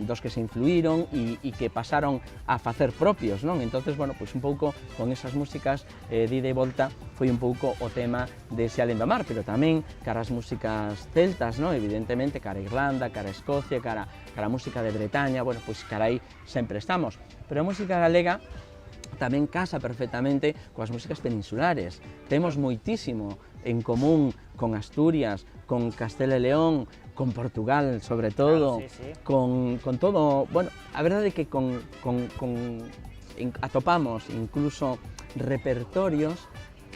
dos que se influíron e que pasaron a facer propios, non? Entonces, bueno, pois un pouco con esas músicas de ida e volta foi un pouco o tema dese Alén do mar, pero tamén cara as músicas celtas, non? Evidentemente, cara a Irlanda, cara a Escocia, cara a música de Bretaña, bueno, pois cara aí sempre estamos. Pero a música galega tamén casa perfectamente coas músicas peninsulares. Temos moitísimo en común con Asturias, con Castela e León, con Portugal, sobre todo, con todo, bueno, a verdade é que atopamos incluso repertorios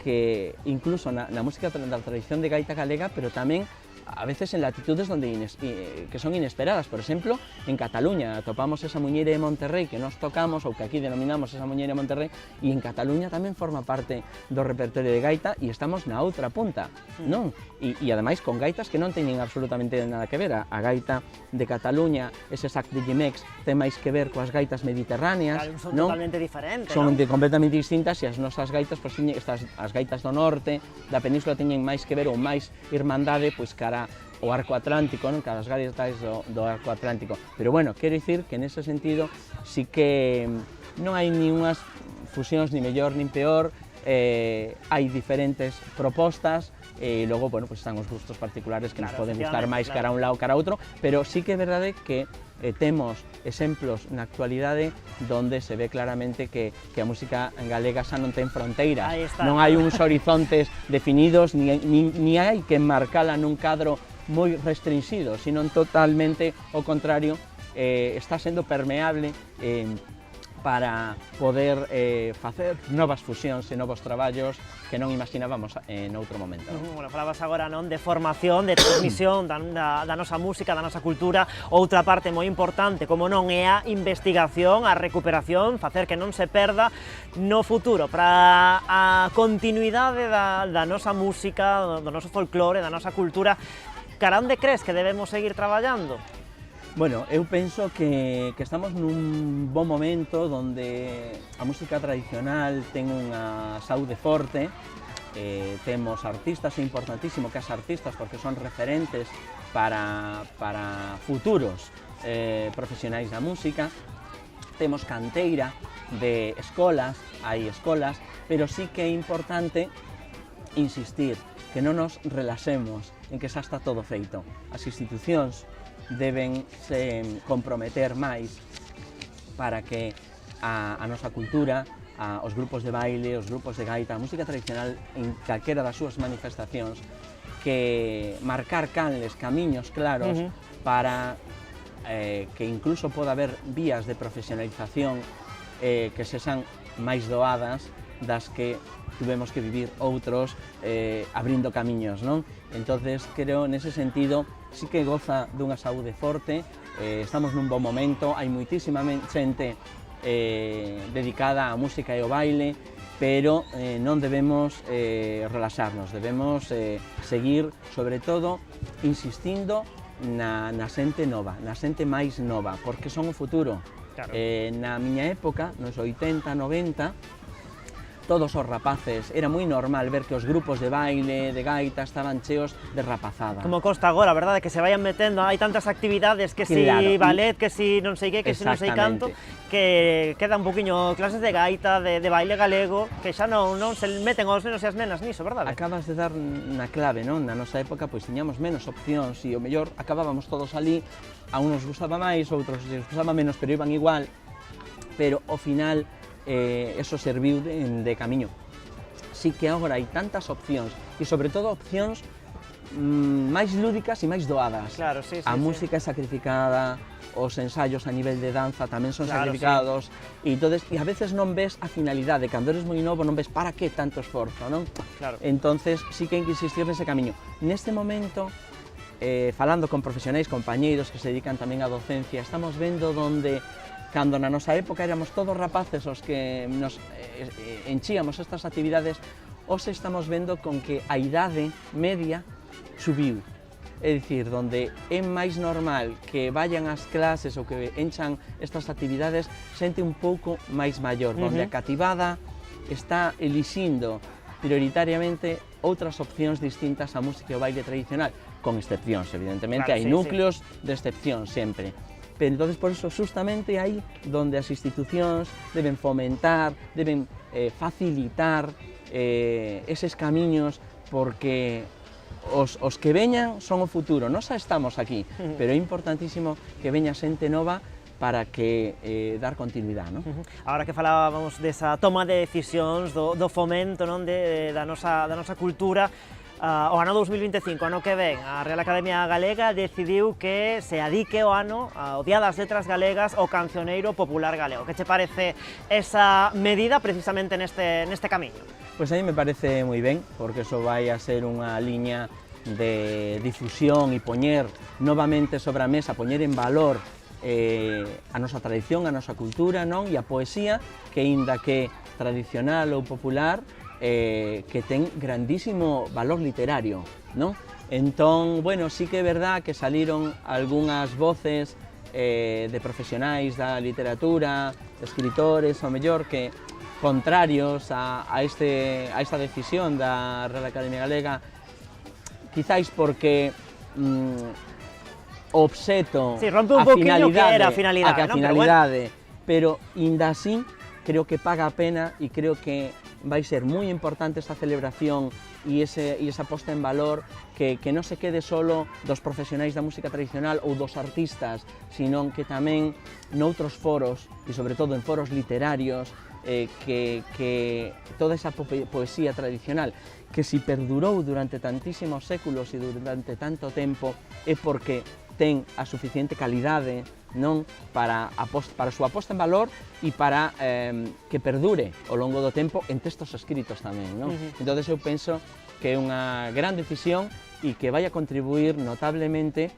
que incluso na música da tradición de gaita galega, pero tamén a veces en latitudes que son inesperadas. Por exemplo, en Cataluña atopamos esa muñeira de Monterrey que nos tocamos, ou que aquí denominamos esa muñeira de Monterrey, e en Cataluña tamén forma parte do repertorio de gaita e estamos na outra punta, non? E ademais con gaitas que non teñen absolutamente nada que ver. A gaita de Cataluña, ese sac de Gimex, ten máis que ver coas gaitas mediterráneas, son totalmente diferentes, son completamente distintas, e as nosas gaitas, as gaitas do norte da península teñen máis que ver ou máis irmandade pois cara o arco atlántico, non? Cada as gaitas do arco atlántico. Pero bueno, quero dicir que nese sentido sí que non hai ni unhas fusións ni mellor nin peor, hai diferentes propostas, e logo, bueno, pues están os gustos particulares que nos poden gustar máis cara a un lado cara a outro, pero sí que é verdade que temos exemplos na actualidade donde se ve claramente que a música galega xa non ten fronteiras, non hai uns horizontes definidos, ni hai que marcala nun cadro moi restringido, sino totalmente o contrario, está sendo permeable para poder facer novas fusións e novos traballos que non imaginábamos noutro momento. Bueno, falabas agora non de formación, de transmisión da nosa música, da nosa cultura. Outra parte moi importante, como non, é a investigación, a recuperación, facer que non se perda no futuro, para a continuidade da nosa música, do noso folclore, da nosa cultura. Cara, onde crees que debemos seguir traballando? Bueno, eu penso que estamos nun bon momento onde a música tradicional ten unha saúde forte, temos artistas, é importantísimo que as artistas, porque son referentes para futuros profesionais da música, temos canteira de escolas, hai escolas, pero sí que é importante insistir, que non nos relaxemos en que xa está todo feito. As institucións deben se comprometer máis para que a nosa cultura, os grupos de baile, os grupos de gaita, a música tradicional en calquera das súas manifestacións, que marcar canles, camiños claros para que incluso poda haber vías de profesionalización que sexan máis doadas das que tuvemos que vivir outros abrindo camiños, non? Entonces, creo, nese sentido, sí que goza dunha saúde forte, estamos nun bon momento, hai moitísima xente dedicada á música e ao baile, pero non debemos relaxarnos, debemos seguir, sobre todo, insistindo na xente nova, na xente máis nova, porque son o futuro. Claro. Na miña época, nos 80, 90, todos os rapaces, era moi normal ver que os grupos de baile, de gaita, estaban cheos de rapazada. Como costa agora, verdade, que se vayan metendo, hai tantas actividades, que si ballet, que si non sei que si non sei canto, que queda un poquinho clases de gaita, de baile galego, que xa non se meten os nenos e as nenas niso, verdade? Acabas de dar na clave, non? Na nosa época, pois tiñamos menos opcións e o mellor acabábamos todos ali, a unos gustaba máis, outros les gustaba menos, pero iban igual, pero ao final eso serviu de camiño. Sí que agora hai tantas opcións, e sobre todo opcións máis lúdicas e máis doadas. Claro, sí, a música é sacrificada, os ensaios a nivel de danza tamén son sacrificados, e a veces non ves a finalidade, cando eres moi novo non ves para que tanto esforzo, non? Claro. Entonces, sí que hai que insistir nese camiño. Neste momento, falando con profesionais, compañeiros que se dedican tamén á docencia, estamos vendo donde cando na nosa época éramos todos rapaces os que nos enchíamos estas actividades, hoxe estamos vendo con que a idade media subiu. É dicir, donde é máis normal que vayan ás clases ou que enchan estas actividades xente un pouco máis maior, donde a cativada está elixindo prioritariamente outras opcións distintas á música e ao baile tradicional, con excepcións, evidentemente, hai núcleos de excepción sempre. Pero entonces, por eso, justamente aí donde as institucións deben fomentar, deben facilitar eses camiños, porque os que veñan son o futuro. Nós xa estamos aquí, pero é importantísimo que veña xente nova para que dar continuidade, non? Agora que falábamos desa toma de decisións, do fomento, non, da nosa cultura, o ano 2025, ano que ven, a Real Academia Galega decidiu que se adique o ano ao Día das Letras Galegas ao cancioneiro popular galego. Que che parece esa medida precisamente neste camiño? Pois a mí me parece moi ben, porque eso vai a ser unha liña de difusión e poñer novamente sobre a mesa, poñer en valor a nosa tradición, a nosa cultura, non? E a poesía, que aínda que tradicional ou popular, que ten grandísimo valor literario, non? Entón, bueno, sí que é verdad que saliron algunhas voces de profesionais da literatura, de escritores, ao mellor, que contrarios a esta decisión da Real Academia Galega, quizáis porque o obxeto, rompe un poquinho que era a finalidade, pero inda así creo que paga a pena e creo que vai ser moi importante esta celebración e esa posta en valor que non se quede solo dos profesionais da música tradicional ou dos artistas, sino que tamén noutros foros, e sobre todo en foros literarios, que toda esa poesía tradicional que si perdurou durante tantísimos séculos e durante tanto tempo é porque ten a suficiente calidade, non para a súa posta en valor e para que perdure ao longo do tempo en textos escritos tamén, non? Entón eu penso que é unha gran decisión e que vai a contribuir notablemente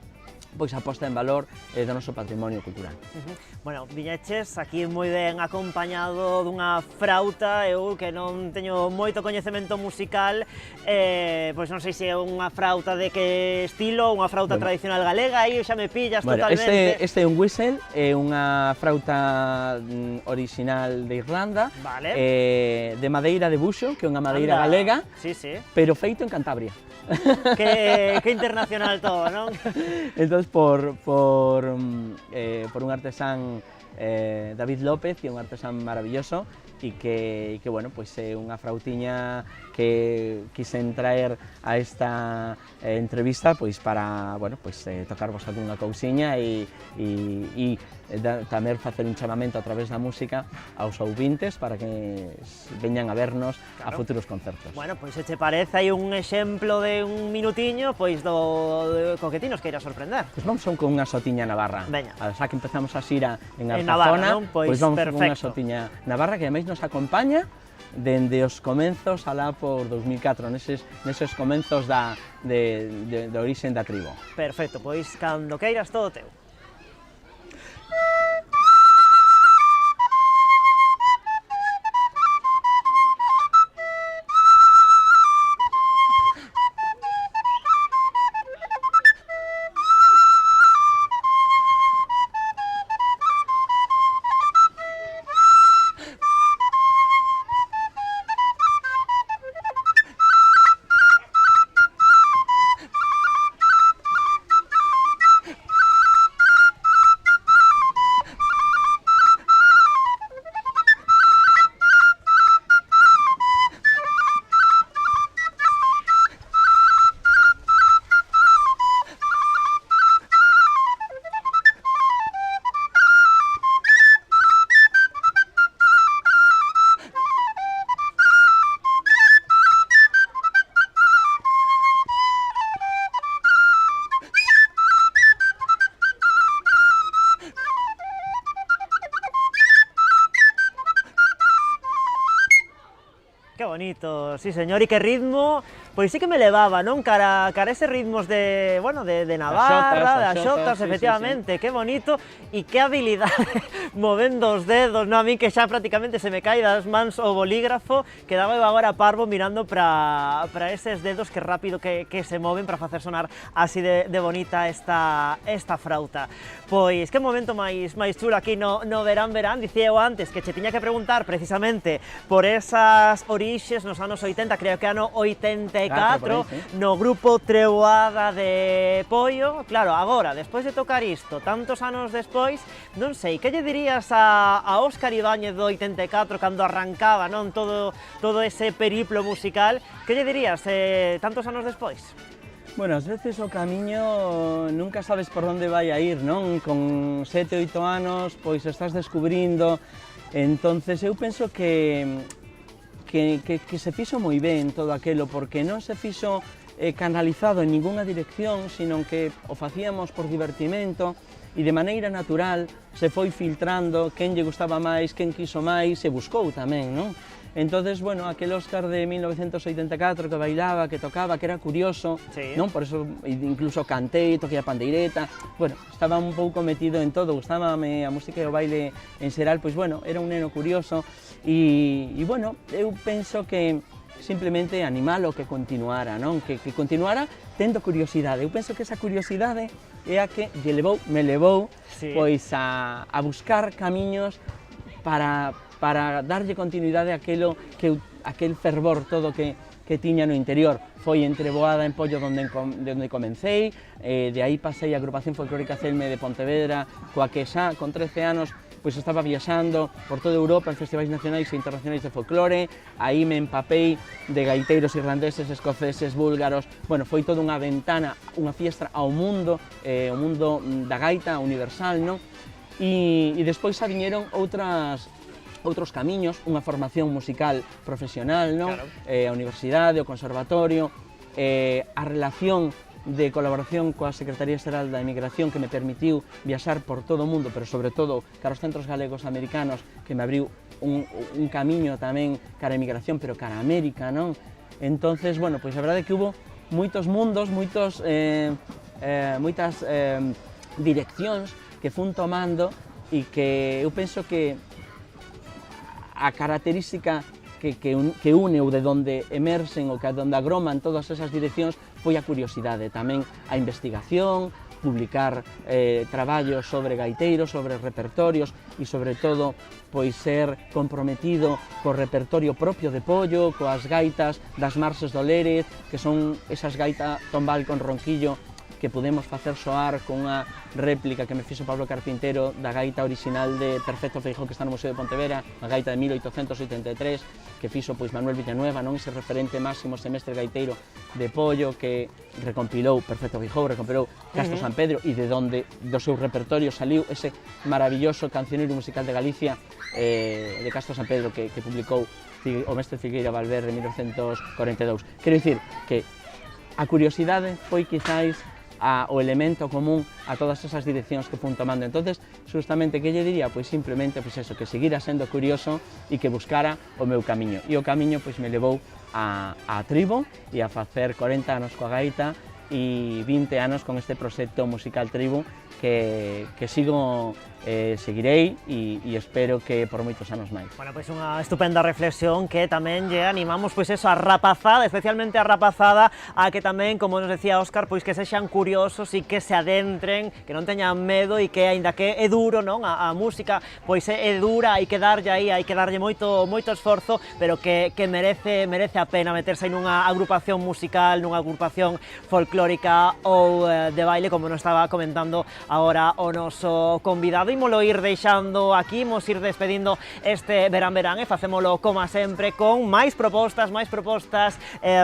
pois a posta en valor do noso patrimonio cultural. Bueno, viñeches aquí moi ben acompañado dunha frauta, eu que non teño moito coñecemento musical, pois non sei se é unha frauta de que estilo, unha frauta tradicional galega, aí xa me pillas totalmente. Este é un whistle, é unha frauta orixinal de Irlanda, de madeira de buxo, que é unha madeira galega, pero feito en Cantabria. Que internacional todo, non? Entón, por un artesán, David López, que é un artesán maravilloso e que bueno, pois é unha frautiña que quisen traer a esta entrevista pois para, bueno, pois tocarvos algunha cousiña e tamén facer un chamamento a través da música aos ouvintes para que veñan a vernos a futuros concertos. Bueno, pois se che parece hai un exemplo de un minutiño pois co que ti nos queiras sorprender. Pois vamos con unha sotiña navarra. Veña. Xa que empezamos a xira en Artazona, pois vamos con unha sotiña navarra que ademais nos acompaña dende os comenzos alá por 2004, neses comenzos de orixen da tribo. Perfecto, pois cando queiras todo teu. Que bonito, sí señor, e que ritmo, pois sí que me levaba, non? Cara ese ritmos de, bueno, de Navarra, das xotas, efectivamente, que bonito, e que habilidade movendo os dedos, non? A mí que xa prácticamente se me cae das mans o bolígrafo, quedaba eu agora parvo mirando para eses dedos que rápido que se moven para facer sonar así de bonita esta frauta. Pois, que momento máis chulo aquí no verán, dicía eu antes que che tiña que preguntar precisamente por esas orixes nos anos 80, creo que ano 84, no grupo Treboada de Poio. Claro, agora, despois de tocar isto, tantos anos despois, non sei, que lle dirías a Óscar Ibáñez do 84 cando arrancaba, non, todo ese periplo musical, que lle dirías tantos anos despois? Bueno, ás veces o camiño nunca sabes por onde vai a ir, non? Con 7, 8 anos, pois estás descubrindo, entonces eu penso que se fixo moi ben todo aquelo, porque non se fixo canalizado en ningunha dirección, sino que o facíamos por divertimento e de maneira natural se foi filtrando quen lle gustaba máis, quen quiso máis, se buscou tamén, non? Entonces, bueno, aquel Óscar de 1984 que bailaba, que tocaba, que era curioso, non? Por eso incluso cantei, toquei a pandeireta, bueno, estaba un pouco metido en todo, gustábame a música e o baile en xeral, pois bueno, era un neno curioso e bueno, eu penso que simplemente animalo que continuara, non? Que continuara tendo curiosidade. Eu penso que esa curiosidade é a que me levou pois a buscar camiños para darlle continuidade a aquel fervor todo que tiña no interior. Foi en Treboada, en Poio, onde comecei, de aí pasei a Agrupación Folclórica Celme de Pontevedra, coa que xa con 13 anos pois estaba viaxando por toda Europa en festivais nacionais e internacionais de folclore, aí me empapei de gaiteiros irlandeses, escoceses, búlgaros, bueno, foi toda unha ventana, unha fiestra ao mundo, o mundo da gaita universal, non? E despois xa viñeron outros camiños, unha formación musical profesional, non? A universidade, o conservatorio, a relación de colaboración coa Secretaría Xeral da Emigración que me permitiu viaxar por todo o mundo, pero sobre todo cara aos centros galegos americanos, que me abriu un camiño tamén cara a emigración, pero cara a América, non? Entonces, bueno, pois a verdade é que hubo moitos mundos, moitas direccións que fun tomando e que eu penso que a característica que une ou de onde emerxen ou que onde agroman todas esas direccións foi a curiosidade, tamén a investigación, publicar traballos sobre gaiteiros, sobre repertorios e sobre todo pois ser comprometido co repertorio propio de Pollo, coas gaitas das marxes do Lérez, que son esas gaitas tombal con ronquillo que podemos facer soar con unha réplica que me fixo Pablo Carpintero da gaita original de Perfecto Feijóo que está no Museo de Pontevedra, a gaita de 1883 que fixo pois Manuel Villanueva, non ese referente máximo semestre gaiteiro de Pollo que recompilou Perfecto Feijóo, recompilou Castro San Pedro e de onde do seu repertorio saliu ese maravilloso cancioneiro musical de Galicia de Castro San Pedro que publicou o mestre Figueira Valverde en 1942. Quero dicir que a curiosidade foi quizáis o elemento común a todas esas direccións que fun tomando. Entonces, justamente, que lle diría? Pois simplemente, pois eso, que seguira sendo curioso e que buscara o meu camiño. E o camiño, pois, me levou a Tribo e a facer 40 anos coa gaita e 20 anos con este proxecto musical Tribo que sigo seguirei e espero que por moitos anos máis. Bueno, pois unha estupenda reflexión que tamén lle animamos pois eso a rapazada, especialmente a rapazada, a que tamén, como nos decía Óscar, pois que sexan curiosos e que se adentren, que non teñan medo e que aínda que é duro, non? A música pois é dura, hai que darlle aí, hai que darlle moito esforzo, pero que merece a pena meterse en unha agrupación musical, nunha agrupación folclórica ou de baile, como nos estaba comentando agora o noso convidado. Imolo ir deixando aquí, imos ir despedindo este verán e facémolo como sempre con máis propostas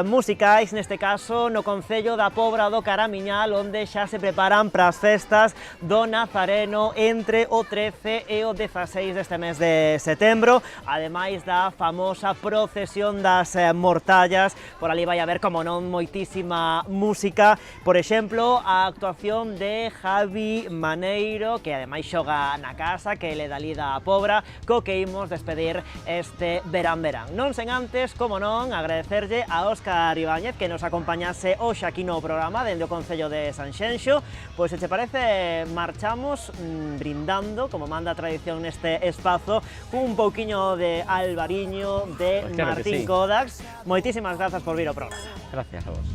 musicais, neste caso no Concello da Pobra do Caramiñal, onde xa se preparan para as festas do Nazareno entre o 13 e o 16 deste mes de setembro, ademais da famosa procesión das mortallas. Por ali vai haber, como non, moitísima música, por exemplo, a actuación de Javi Maneiro, que ademais xoga na casa, que le dá lida a Pobra, co que imos despedir este verán. Non sen antes, como non, agradecerlle a Óscar Ibáñez que nos acompañase hoxe aquí no programa dende o Concello de Sanxenxo. Pois, se te parece, marchamos brindando, como manda a tradición neste espazo, cun pouquiño de Albariño de Martín Kodax. Moitísimas grazas por vir ao programa. Gracias a vos.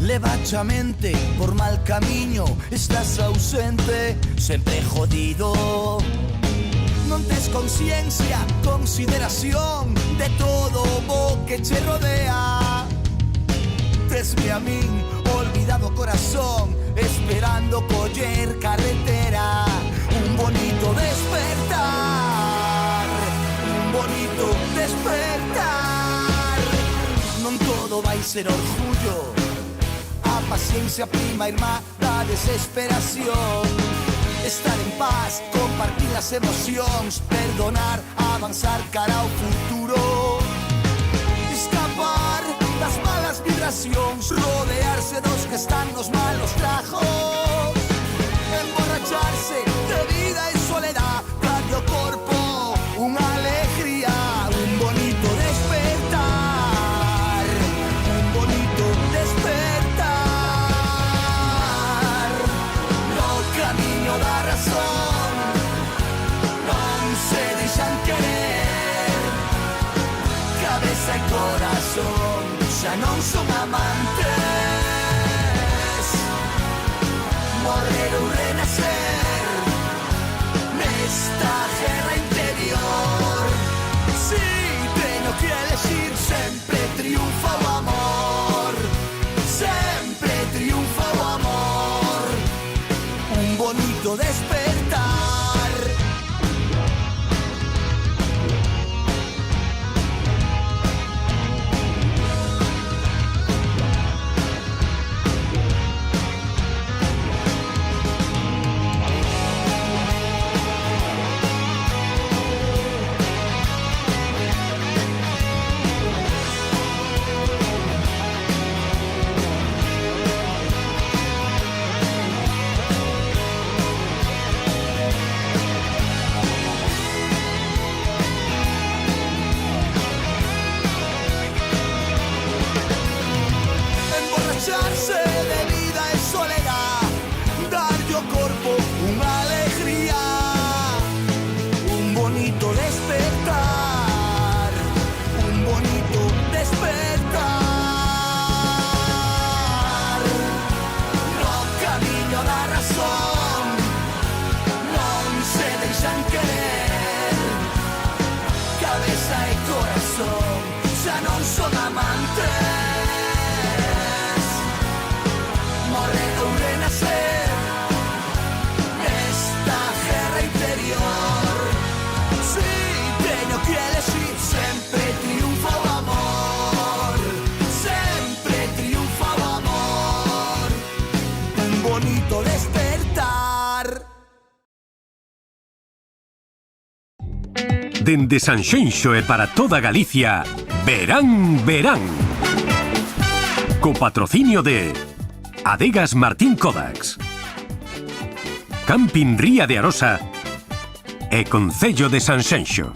Levachamente por mal camiño, estás ausente, sempre jodido. Non tes conciencia, consideración de todo o que che rodea. Tesme a min, olvidado corazón, esperando coller carretera. Un bonito despertar, un bonito despertar. Non todo vai ser orgullo, a paciencia prima irmá da desesperación. Estar en paz, compartir las emocións, perdonar, avanzar cara ao futuro. Escapar das malas vibracións, rodearse dos que están nos malos trajos. Emborracharse de vida e soledad, darle ao corpo unha alegría. Un bonito despertar, un bonito despertar. No camiño da razón, non se deixan querer. Cabeza e corazón xa non son amantes. Morrer ou renacer nesta guerra interior. Si teño que elegir, sempre triunfa o amor, sempre triunfa o amor. Un bonito despertar. tempo unha alegría, un bonito despertar, un bonito despertar. No camiño da razón non se deixan querer, cabeza e corazón xa non son amantes, morrer ou renacer nesta guerra interior. Si teño que elegir, sempre triunfa o amor, sempre triunfa o amor, un bonito despertar. Dende Sanxenxo e para toda Galicia, Verán, Verán. Co patrocinio de Adegas Martín Kodax, Camping Ría de Arosa e Concello de Sanxenxo.